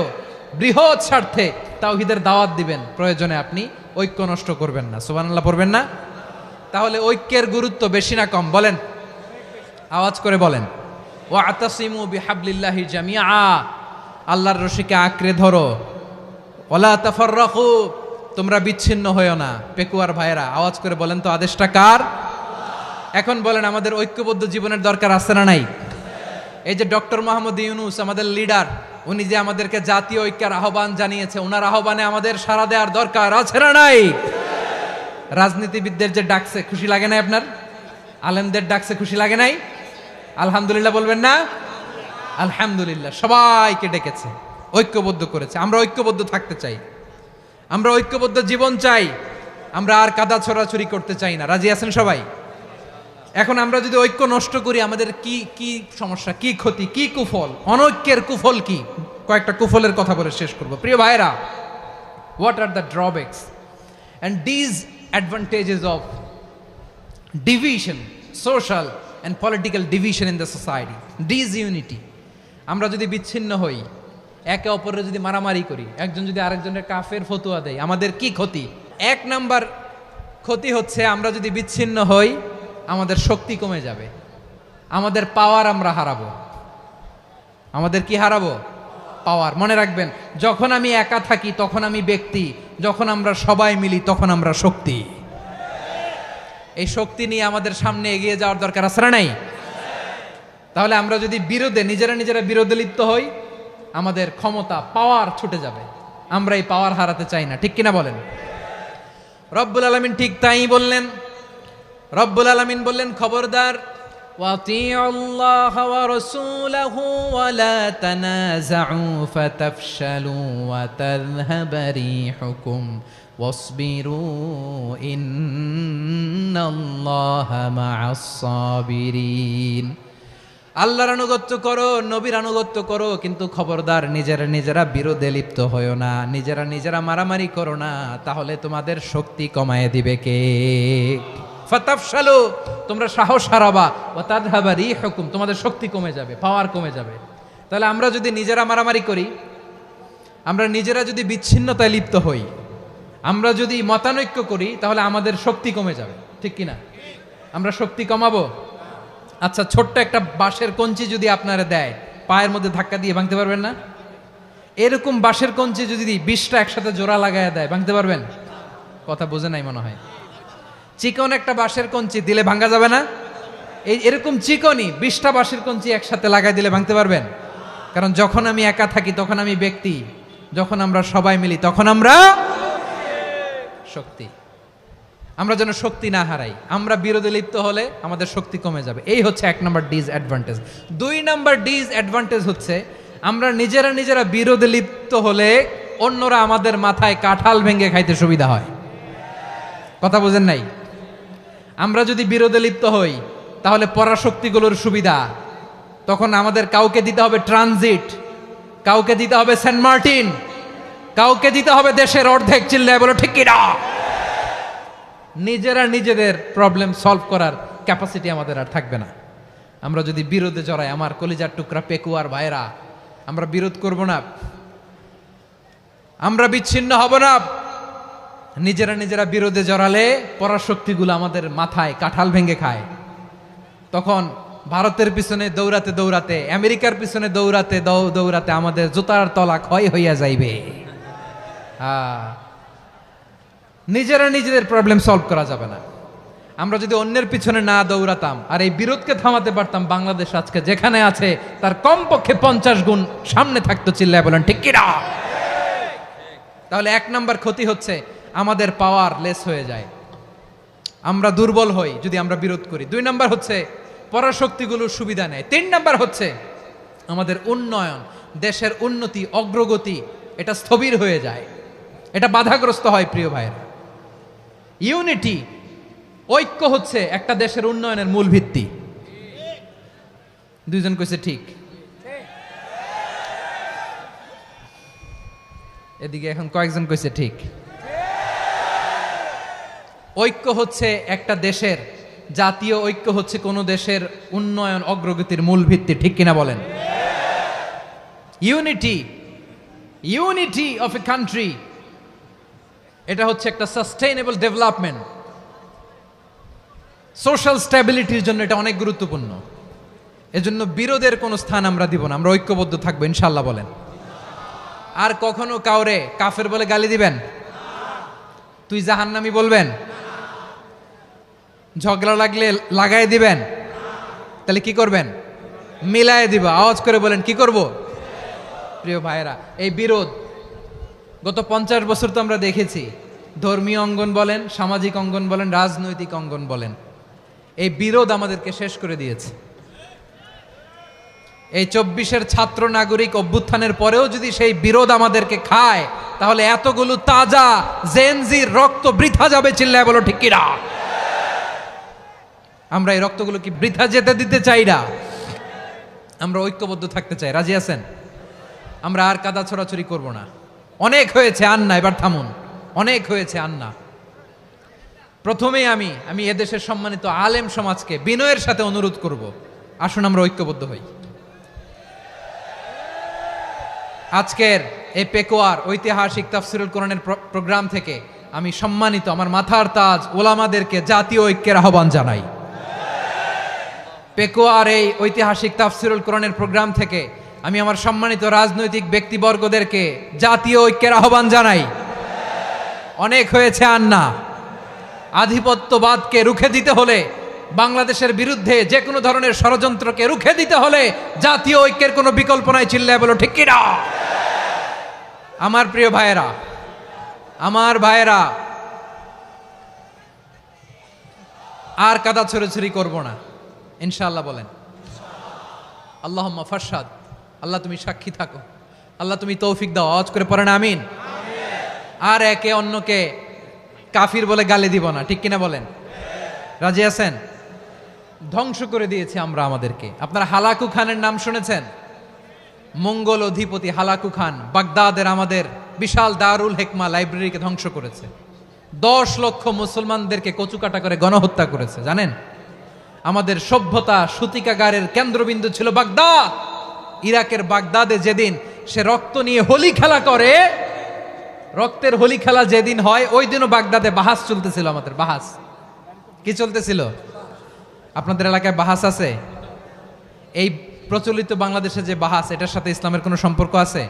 বৃহৎ স্বার্থে তাওহীদের দাওয়াত দিবেন, প্রয়োজনে আপনি ঐক্য নষ্ট করবেন না। সুবহানাল্লাহ পড়বেন না? তাহলে ঐক্যের গুরুত্ব বেশি না কম? বলেন, আওয়াজ করে বলেন। ওয়াতাসিমু বিহাবলিল্লাহি জামিআ, আল্লাহর রশিকে আঁকড়ে ধরো। ওয়ালা তাফাররাকু, তোমরা বিচ্ছিন্ন হয়ো না। পেকুয়ার ভাইরা আওয়াজ করে বলেন তো, আদেশটা কার? এখন বলেন, আমাদের ঐক্যবদ্ধ জীবনের দরকার আছে না নাই? এই যে ডক্টর মোহাম্মদ ইউনূস আমাদের লিডার, উনি যে আমাদেরকে জাতীয় ঐক্যের আহ্বান জানিয়েছে, ওনার আহ্বানে আমাদের সাড়া দেওয়ার দরকার আছে না নাই? রাজনীতিবিদদের যে ডাকছে, খুশি লাগে নাই আপনার? আলেমদের ডাকছে, খুশি লাগে নাই? আলহামদুলিল্লাহ বলবেন না? আলহামদুলিল্লাহ। সবাইকে ডেকেছে, ঐক্যবদ্ধ করেছে। আমরা ঐক্যবদ্ধ থাকতে চাই, আমরা ঐক্যবদ্ধ জীবন চাই, আমরা আর কাদা ছড়াছড়ি করতে চাই না। রাজি আছেন সবাই? এখন আমরা যদি ঐক্য নষ্ট করি, আমাদের কি কি সমস্যা, কি ক্ষতি, কি কুফল? অনৈক্যের কুফল কি? কয়েকটা কুফলের কথা বলে শেষ করব। প্রিয় ভাইরা, what are the drawbacks and disadvantages of division, social and political division in the society, disunity? আমরা যদি বিচ্ছিন্ন হই, একে অপরের যদি মারামারি করি, একজন যদি আরেকজনের কাফের ফতোয়া দেয়, আমাদের কি ক্ষতি? এক নাম্বার ক্ষতি হচ্ছে, আমরা যদি বিচ্ছিন্ন হই, আমাদের শক্তি কমে যাবে, আমাদের পাওয়ার আমরা হারাবো। আমাদের কি হারাবো? পাওয়ার। মনে রাখবেন, যখন আমি একা থাকি তখন আমি ব্যক্তি, যখন আমরা সবাই মিলি তখন আমরা শক্তি। এই শক্তি নিয়ে আমাদের সামনে এগিয়ে যাওয়ার দরকার আছে না নাই? তাহলে আমরা যদি নিজেরা বিরোধে লিপ্ত হই, আমাদের ক্ষমতা, পাওয়ার ছুটে যাবে। আমরা এই পাওয়ার হারাতে চাই না, ঠিক কিনা বলেন? রব্বুল আলামিন ঠিক তাই বললেন। রব্বুল আলামিন বললেন, খবরদার وَأَطِيعُوا اللَّهَ وَرَسُولَهُ وَلَا تَنَازَعُوا فَتَفْشَلُوا وَتَذْهَبَ رِيحُكُمْ وَاصْبِرُوا إِنَّ اللَّهَ مَعَ الصَّابِرِينَ। আল্লাহর আনুগত্য করো, নবীর আনুগত্য করো, কিন্তু খবরদার নিজেরা বিরোধে লিপ্ত হয়ো না, নিজেরা মারামারি করো না, তাহলে তোমাদের শক্তি কমায় দিবে কে? ফাতাফশালু, তোমরা সাহস হারাবা, ওয়া তাযহাবা রিহুকুম, তোমাদের শক্তি কমে যাবে, পাওয়ার কমে যাবে। তাহলে আমরা যদি নিজেরা মারামারি করি, আমরা নিজেরা যদি বিচ্ছিন্নতায় লিপ্ত হই, আমরা যদি মতানৈক্য করি, তাহলে আমাদের শক্তি কমে যাবে, ঠিক কিনা? আমরা শক্তি কমাবো? আচ্ছা, ছোট্ট একটা বাঁশের কঞ্চি যদি আপনারা দেয়, পায়ের মধ্যে ধাক্কা দিয়ে ভাঙতে পারবেন না? এরকম বাঁশের কঞ্চি যদি 20টা একসাথে জোড়া লাগায় দেয়, ভাঙতে পারবেন? কথা বোঝে নাই মনে হয়। চিকন একটা বাঁশের কঞ্চি দিলে ভাঙা যাবে না? এরকম চিকনই 20টা বাঁশের কঞ্চি একসাথে লাগাই দিলে ভাঙতে পারবেন? কারণ যখন আমি একা থাকি তখন আমি ব্যক্তি, যখন আমরা সবাই মিলি তখন আমরা শক্তি। আমরা যেন শক্তি না হারাই। আমরা বিরোধে লিপ্ত হলে আমাদের শক্তি কমে যাবে। এই হচ্ছে 1 নম্বর ডিসঅ্যাডভান্টেজ। 2 নম্বর ডিসঅ্যাডভান্টেজ হচ্ছে আমরা নিজেরা বিরোধে লিপ্ত হলে অন্যরা আমাদের মাথায় কাঁঠাল ভেঙে খাইতে সুবিধা হয়। কথা বোঝেন নাই? আমরা যদি বিরোধে লিপ্ত হই তাহলে পরাশক্তিগুলোর সুবিধা, তখন আমাদের কাউকে দিতে হবে ট্রানজিট, কাউকে দিতে হবে সেন্ট মার্টিন, কাউকে দিতে হবে দেশের অর্ধেক। চিল্লায় বলো ঠিক কিনা? নিজেদের প্রবলেম সলভ করার ক্যাপাসিটি আমাদের আর থাকবে না। আমরা যদি বিরোধে জড়াই, আমার কলিজার টুকরা পেকুয়ার ভাইরা, আমরা বিরোধ করব না, আমরা বিচ্ছিন্ন হব না। নিজেরা বিরোধে জড়ালে পরাশক্তিগুলো আমাদের মাথায় কাঁঠাল ভেঙে খায়। তখন ভারতের পিছনে দৌড়াতে, আমেরিকার পিছনে দৌড়াতে আমাদের জুতার তলা ক্ষয় হইয়া যাইবে। নিজেদের প্রবলেম সলভ করা যাবে না। আমরা যদি অন্যের পিছনে না দৌড়াতাম আর এই বিরোধকে থামাতে পারতাম, বাংলাদেশ আজকে যেখানে আছে তার কমপক্ষে 50 গুণ সামনে থাকতো। চিল্লায় বলেন ঠিক কিনা? তাহলে 1 নম্বর ক্ষতি হচ্ছে আমাদের পাওয়ার লেস হয়ে যায়, আমরা দুর্বল হই যদি আমরা বিরোধ করি। 2 নম্বর হচ্ছে পরাশক্তিগুলোর সুবিধা নেয়। 3 নম্বর হচ্ছে আমাদের উন্নয়ন, দেশের উন্নতি, অগ্রগতি, এটা স্থবির হয়ে যায়, এটা বাধাগ্রস্ত হয়। প্রিয় ভাইয়েরা, ইউনিটি, ঐক্য হচ্ছে একটা দেশের উন্নয়নের মূল ভিত্তি। 2 জন কইছে ঠিক। এদিকে এখন কয়েকজন কইছে ঠিক। ঐক্য হচ্ছে একটা দেশের, জাতীয় ঐক্য হচ্ছে কোন দেশের উন্নয়ন অগ্রগতির মূল ভিত্তি, ঠিক কিনা বলেন? ইউনিটি অফ এ কান্ট্রি, এটা হচ্ছে একটা সাস্টেইনেবল ডেভেলপমেন্ট, সোশ্যাল স্ট্যাবিলিটির জন্য এটা অনেক গুরুত্বপূর্ণ। এজন্য বিরোধের কোনো স্থান আমরা দিব না, আমরা ঐক্যবদ্ধ থাকবো ইনশাআল্লাহ বলেন। আর কখনো কাউরে কাফের বলে গালি দিবেন? তুই জাহান্নামী বলবেন? ঝগড়া লাগলে লাগাই দিবেন? তাহলে কি করবেন? মিলায় দিব। আওয়াজ করে বলেন কি করব? প্রিয় ভাইয়েরা, এই বিরোধ গত 50 বছর তো আমরা দেখেছি। ধর্মীয় অঙ্গন বলেন, সামাজিক অঙ্গন বলেন, রাজনৈতিক অঙ্গন বলেন, এই বিরোধ আমাদেরকে শেষ করে দিয়েছে। এই 24-এর ছাত্র নাগরিক অভ্যুত্থানের পরেও যদি সেই বিরোধ আমাদেরকে খায়, তাহলে এতগুলো তাজা জেনজির রক্ত বৃথা যাবে। চিল্লায় বলো ঠিক কিনা? আমরা এই রক্তগুলো কি বৃথা যেতে দিতে চাই না? আমরা ঐক্যবদ্ধ থাকতে চাই। রাজি আছেন? আমরা আর কাদা ছড়াছড়ি করব না। অনেক হয়েছে আন্না, এবার থামুন। অনেক হয়েছে আন্না। প্রথমেই আমি এদেশের সম্মানিত আলেম সমাজকে বিনয়ের সাথে অনুরোধ করব, আসুন আমরা ঐক্যবদ্ধ হই। আজকের এই পেকুয়ার ঐতিহাসিক তাফসিরুল কোরআনের প্রোগ্রাম থেকে আমি সম্মানিত আমার মাথার তাজ ওলামাদেরকে জাতীয় ঐক্যের আহ্বান জানাই। পেকুয়ার এই ঐতিহাসিক তাফসিরুল কোরআনের প্রোগ্রাম থেকে আমি আমার সম্মানিত রাজনৈতিক ব্যক্তিবর্গদেরকে জাতীয় ঐক্যের আহ্বান জানাই। অনেক হয়েছে আন্না। আধিপত্যবাদকে রুখে দিতে হলে, বাংলাদেশের বিরুদ্ধে যে কোনো ধরনের ষড়যন্ত্রকে রুখে দিতে হলে জাতীয় ঐক্যের কোনো বিকল্প নাই। চিল্লায় বলো ঠিক কিনা? আমার প্রিয় ভাইয়েরা, আর কাদা ছড়াছড়ি করব না। ইনশাআল্লাহ বলেন। আল্লাহুম্মা ফারশাদ, আল্লাহ তুমি সাক্ষী থাকো, আল্লাহ তুমি তৌফিক দাও। আওয়াজ করে পড়েন আমিন। আর একে অন্যকে কাফির বলে গালি দিব না, ঠিক কিনা বলেন? রাজি আছেন? ধ্বংস করে দিয়েছি আমরা আমাদেরকে। আপনারা হালাকু খানের নাম শুনেছেন? মঙ্গল অধিপতি হালাকু খান বাগদাদের আমাদের বিশাল দারুল হেকমা লাইব্রেরিকে ধ্বংস করেছে। 10 লক্ষ মুসলমানদেরকে কচুকাটা করে গণহত্যা করেছে। জানেন, আমাদের সভ্যতা সূতিকাগারের কেন্দ্রবিন্দু ছিল বাগদাদ। ইরাকের বাগদাদে যেদিন সে রক্ত নিয়ে হোলি খেলা করে, রক্তের হোলি খেলা যেদিন হয়, ওই দিনও বাগদাদে বাহাস চলতেছিল। আমাদের বাহাস কি চলতেছিল? আপনাদের এলাকায় বাহাস আছে? এই প্রচলিত বাংলাদেশে যে বাহাস, এটার সাথে ইসলামের কোনো সম্পর্ক আছে?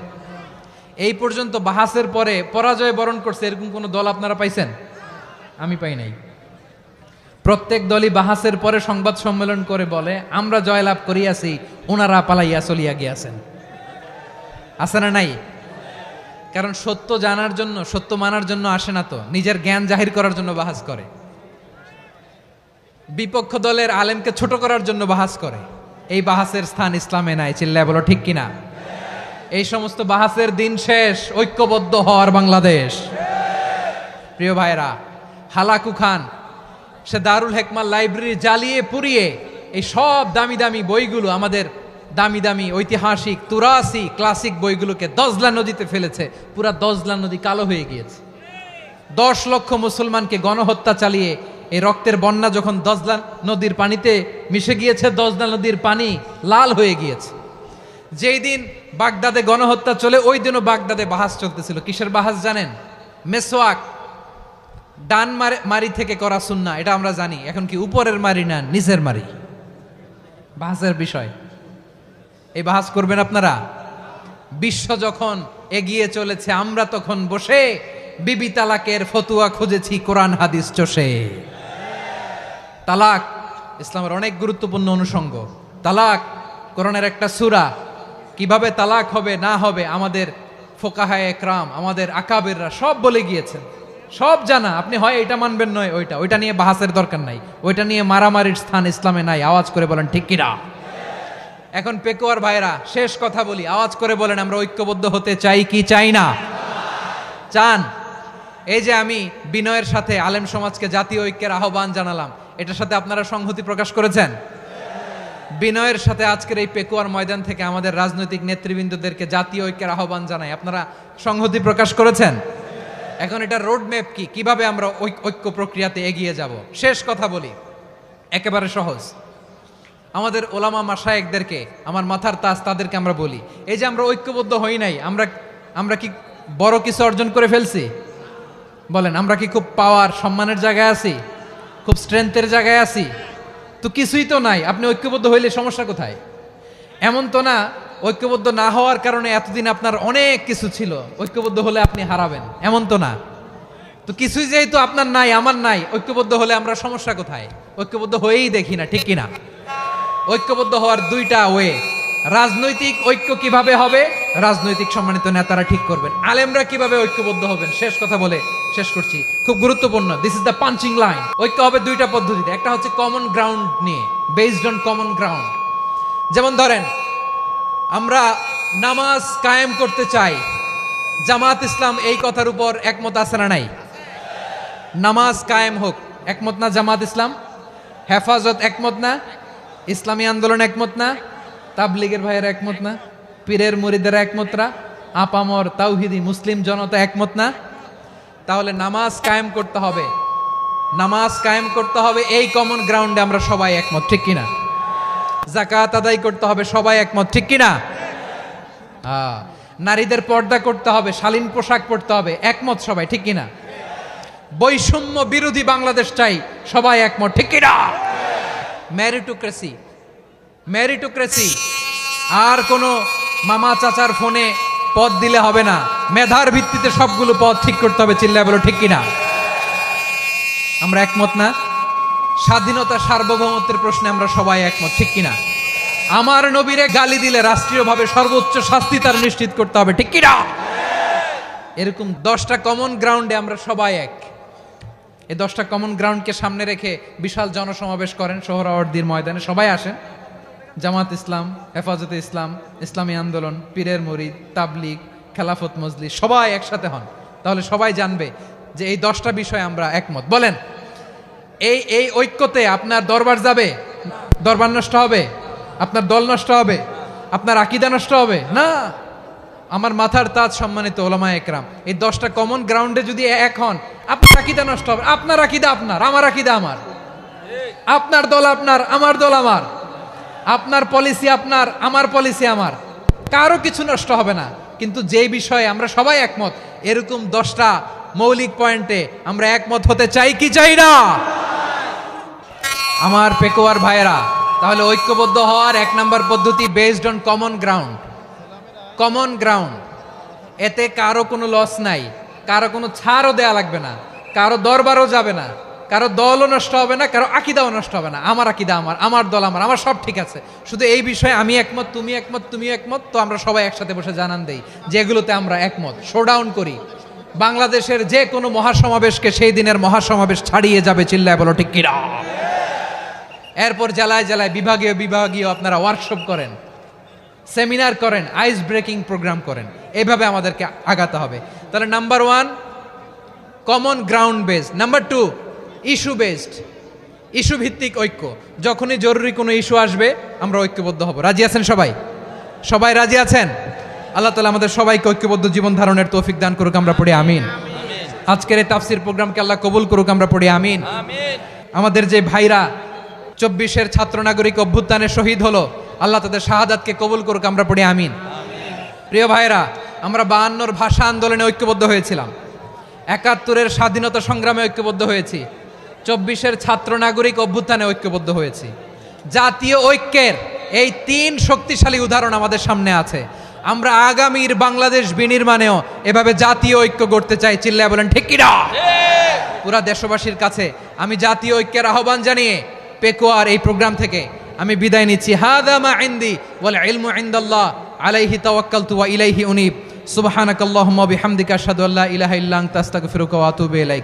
এই পর্যন্ত বাহাসের পরে পরাজয় বরণ করছে এরকম কোন দল আপনারা পাইছেন? আমি পাই নাই। প্রত্যেক দলই বাহাসের পরে সংবাদ সম্মেলন করে বলে আমরা জয়লাভ করিয়াছি, ওনারা পালাইয়া চলিয়া গিয়াছেন। আছে না নাই? কারণ সত্য জানার জন্য, সত্য মানার জন্য আসে না তো, নিজের জ্ঞান জাহির করার জন্য বাহাস করে। বিপক্ষ দলের আলেমকে ছোট করার জন্য বাহাস করে। এই বাহাসের স্থান ইসলামে নাই। চিল্লায় বলো ঠিক কিনা? এই সমস্ত বাহাসের দিন শেষ। ঐক্যবদ্ধ হওয়ার বাংলাদেশ। প্রিয় ভাইরা, হালাকু খান সে দারুল হেকমা লাইব্রেরি জ্বালিয়ে পুড়িয়ে এই সব দামি দামি বইগুলো, আমাদের দামি দামি ঐতিহাসিক তুরাসি ক্লাসিক বইগুলোকে দজলা নদীতে ফেলেছে। পুরা দজলা নদী কালো হয়ে গিয়েছে। 10 লক্ষ মুসলমানকে গণহত্যা চালিয়ে এই রক্তের বন্যা যখন দজলা নদীর পানিতে মিশে গিয়েছে, দজলা নদীর পানি লাল হয়ে গিয়েছে। যেই দিন বাগদাদে গণহত্যা চলে, ওই দিনও বাগদাদে বাহাস চলতেছিল। কিসের বাহাস জানেন? মেসওয়াক, ডান মারি থেকে করা সুন্নাহ, এটা আমরা জানি। এখন কি উপরের মারি না নিচের মারি? বাহাসের বিষয়। এই বাহাস করবেন আপনারা? বিশ্ব যখন এগিয়ে চলেছে, আমরা তখন বসে বিবি তালাকের ফতুয়া খুঁজেছি কোরআন হাদিস চষে। তালাক ইসলামের অনেক গুরুত্বপূর্ণ অনুষঙ্গ। তালাক কোরআনের একটা সূরা। কিভাবে তালাক হবে না হবে আমাদের ফোকাহায়ে একরাম, আমাদের আকাবেররা সব বলে গিয়েছেন, সব জানা। আপনি হয় এটা মানবেন, নয় ওইটা। ওইটা নিয়ে বাহাসের দরকার নাই, ওইটা নিয়ে মারামারির স্থান ইসলামে নাই। আওয়াজ করে বলেন ঠিক কিনা? এখন পেকুয়ার ভাইরা, শেষ কথা বলি, আওয়াজ করে বলেন আমরা ঐক্যবদ্ধ হতে চাই কি চাই না? চান? এই যে আমি বিনয়ের সাথে আলেম সমাজকে জাতীয় ঐক্যের আহ্বান জানালাম, এটার সাথে আপনারা সংহতি প্রকাশ করেছেন? বিনয়ের সাথে আজকের এই পেকুয়ার ময়দান থেকে আমাদের রাজনৈতিক নেতৃবৃন্দদেরকে জাতীয় ঐক্যের আহ্বান জানাই, আপনারা সংহতি প্রকাশ করেছেন? এখন এটা রোড ম্যাপ কি, কিভাবে আমরা ঐক্য প্রক্রিয়াতে এগিয়ে যাব? শেষ কথা বলি, একেবারে সহজ। আমাদের ওলামা মাশায়েখদেরকে, আমার মাথার তাজ, তাদেরকে আমরা বলি, এই যে আমরা ঐক্যবদ্ধ হই নাই, আমরা কি বড় কিছু অর্জন করে ফেলছি? বলেন, আমরা কি খুব পাওয়ার সম্মানের জায়গায় আছি? খুব স্ট্রেংথের জায়গায় আছি? তো কিছুই তো নাই। আপনি ঐক্যবদ্ধ হইলে সমস্যা কোথায়? এমন তো না ঐক্যবদ্ধ না হওয়ার কারণে এতদিন আপনার অনেক কিছু ছিল, ঐক্যবদ্ধ হলে আপনি হারাবেন, এমন তো না। তো কিছুই যেহেতু আপনার নাই, আমার নাই, ঐক্যবদ্ধ হলে আমরা সমস্যা কোথায়? ঐক্যবদ্ধ হয়েই দেখি না, ঠিক কিনা? ঐক্যবদ্ধ হওয়ার দুইটা ওয়ে। রাজনৈতিক ঐক্য কিভাবে হবে? রাজনৈতিক সম্মানিত নেতারা ঠিক করবেন। আলেমরা কিভাবে ঐক্যবদ্ধ হবেন? শেষ কথা বলে শেষ করছি, খুব গুরুত্বপূর্ণ। This is the punching line. ঐক্য হবে দুইটা পদ্ধতিতে। একটা হচ্ছে কমন গ্রাউন্ড নিয়ে, বেসড অন কমন গ্রাউন্ড। যেমন ধরেন, আমরা নামাজ কায়েম করতে চাই, জামাত ইসলাম এই কথার উপর একমত আছে না নাই? নামাজ কায়েম হোক, একমত না জামাত ইসলাম? হেফাজত একমত না? ইসলামী আন্দোলন একমত না? তাবলীগের ভাইয়েরা একমত না? পীরের মুরিদেরা একমত না? আপামর তাওহিদি মুসলিম জনতা একমত না? তাহলে নামাজ কায়েম করতে হবে। নামাজ কায়েম করতে হবে এই কমন গ্রাউন্ডে আমরা সবাই একমত, ঠিক কিনা? যাকাত আদায় করতে হবে, সবাই একমত, ঠিক কিনা? নারীদের পর্দা করতে হবে, শালীন পোশাক পরতে হবে, একমত সবাই, ঠিক কিনা? বৈষম্য বিরোধী বাংলাদেশ চাই, সবাই একমত, ঠিক কিনা? মেরিটোক্রেসি, মেরিটোক্রেসি, আর কোনো মামা চাচার ফোনে পদ দিলে হবে না, মেধার ভিত্তিতে সবগুলো পদ ঠিক করতে হবে। চিল্লায় বলো ঠিক কিনা? আমরা একমত না? স্বাধীনতা সার্বভৌমত্বের প্রশ্নে আমরা সবাই একমত, ঠিক কিনা? আমার নবীরে গালি দিলে রাষ্ট্রীয়ভাবে সর্বোচ্চ শাস্তি তার নিশ্চিত করতে হবে, ঠিক কিনা? এরকম 10টা কমন গ্রাউন্ডে আমরা সবাই এক। এই 10টা কমন গ্রাউন্ডকে সামনে রেখে বিশাল জনসমাবেশ করেন সোহরাওয়ার্দীর ময়দানে, সবাই আসেন। জামাত ইসলাম, হেফাজতে ইসলাম, ইসলামী আন্দোলন, পীরের মুরিদ, তাবলিগ, খেলাফত মজলিস, সবাই একসাথে হন। তাহলে সবাই জানবে যে এই 10টা বিষয়ে আমরা একমত। বলেন, এই ঐক্যতে আপনার দরবার যাবে? দরবার নষ্ট হবে? আপনার দল নষ্ট হবে? আপনার আকীদা নষ্ট হবে? না। আমার মাথার তাজ সম্মানিত ওলামা একরাম, এই 10টা কমন গ্রাউন্ডে যদি এক হন, আপনার আকীদা নষ্ট হবে? আপনার আকীদা আপনার, আমার আকীদা আমার, আপনার দল আপনার, আমার দল আমার, আপনার পলিসি আপনার, আমার পলিসি আমার, কারো কিছু নষ্ট হবে না। কিন্তু যে বিষয়ে আমরা সবাই একমত, এরকম 10টা মৌলিক পয়েন্টে আমরা একমত হতে চাই কি চাই না? আমার পেকুয়ার ভাইয়েরা, তাহলে ঐক্যবদ্ধ হওয়ার 1 নাম্বার পদ্ধতি based on common ground. Common ground, এতে কারো কোনো লস নাই, কারো কোনো ছাড়ও দেয়া লাগবে না, কারো দরবারও যাবে না, কারো দলও নষ্ট হবে না, কারো আকীদাও নষ্ট হবে না। আমার আকীদা আমার, আমার দল আমার, আমার সব ঠিক আছে। শুধু এই বিষয়ে আমি একমত, তুমি একমত, তুমিও একমত, তো আমরা সবাই একসাথে বসে জানান দেই যে এগুলোতে আমরা একমত, শোডাউন করি। বাংলাদেশের যে কোনো মহাসমাবেশকে সেই দিনের মহাসমাবেশ ছাড়িয়ে যাবে, চিল্লায় বলো ঠিক কিনা? এরপর জেলায় জেলায় বিভাগীয় আপনারা ওয়ার্কশপ করেন, সেমিনার করেন, আইস ব্রেকিং প্রোগ্রাম করেন। এইভাবে আমাদেরকে আগাতে হবে। তাহলে number 1 common ground based. Number 2 issue based, issue ভিত্তিক ঐক্য। যখনই জরুরি কোনো ইস্যু আসবে আমরা ঐক্যবদ্ধ হব। রাজি আছেন সবাই? সবাই রাজি আছেন? আল্লাহ তাআলা আমাদের সবাইকে ঐক্যবদ্ধ জীবন ধারণের তৌফিক দান করুক, আমরা পড়ি আমিন। আজকের এই তাফসীর প্রোগ্রামকে আল্লাহ কবুল করুক, আমরা পড়ি আমিন। আমাদের যে ভাইরা 24-এর ছাত্র নাগরিক অভ্যুত্থানে শহীদ হলো, আল্লাহ তাদের শাহাদাতকে কবুল করুক, আমরা পড়ি আমিন। প্রিয় ভাইরা, আমরা 52-র ভাষা আন্দোলনে ঐক্যবদ্ধ হয়েছিলাম, 71-এর স্বাধীনতা সংগ্রামে ঐক্যবদ্ধ হয়েছি, 24-এর ছাত্র নাগরিক অভ্যুত্থানে ঐক্যবদ্ধ হয়েছি। জাতীয় ঐক্যের এই 3 শক্তিশালী উদাহরণ আমাদের সামনে আছে। আমরা আগামীর বাংলাদেশ বিনির্মাণেও এভাবে জাতীয় ঐক্য গড়তে চাই, চিল্লায় বলেন ঠিক কিনা? পুরা দেশবাসীর কাছে আমি জাতীয় ঐক্যের আহ্বান জানিয়ে পেকুয়ার এই প্রোগ্রাম থেকে আমি বিদায় নিচ্ছি। হাদা মা ইনদি ওয়াল ইলমু ইনদাল্লাহ আলাইহি তাওয়াক্কালতু ওয়া ইলাইহি উনীব। সুবহানাকাল্লাহুম্মা ওয়া বিহামদিকা আশহাদু আল্লা ইলাহা ইল্লা আনতা আস্তাগফিরুকা ওয়া আতুবু ইলাইক।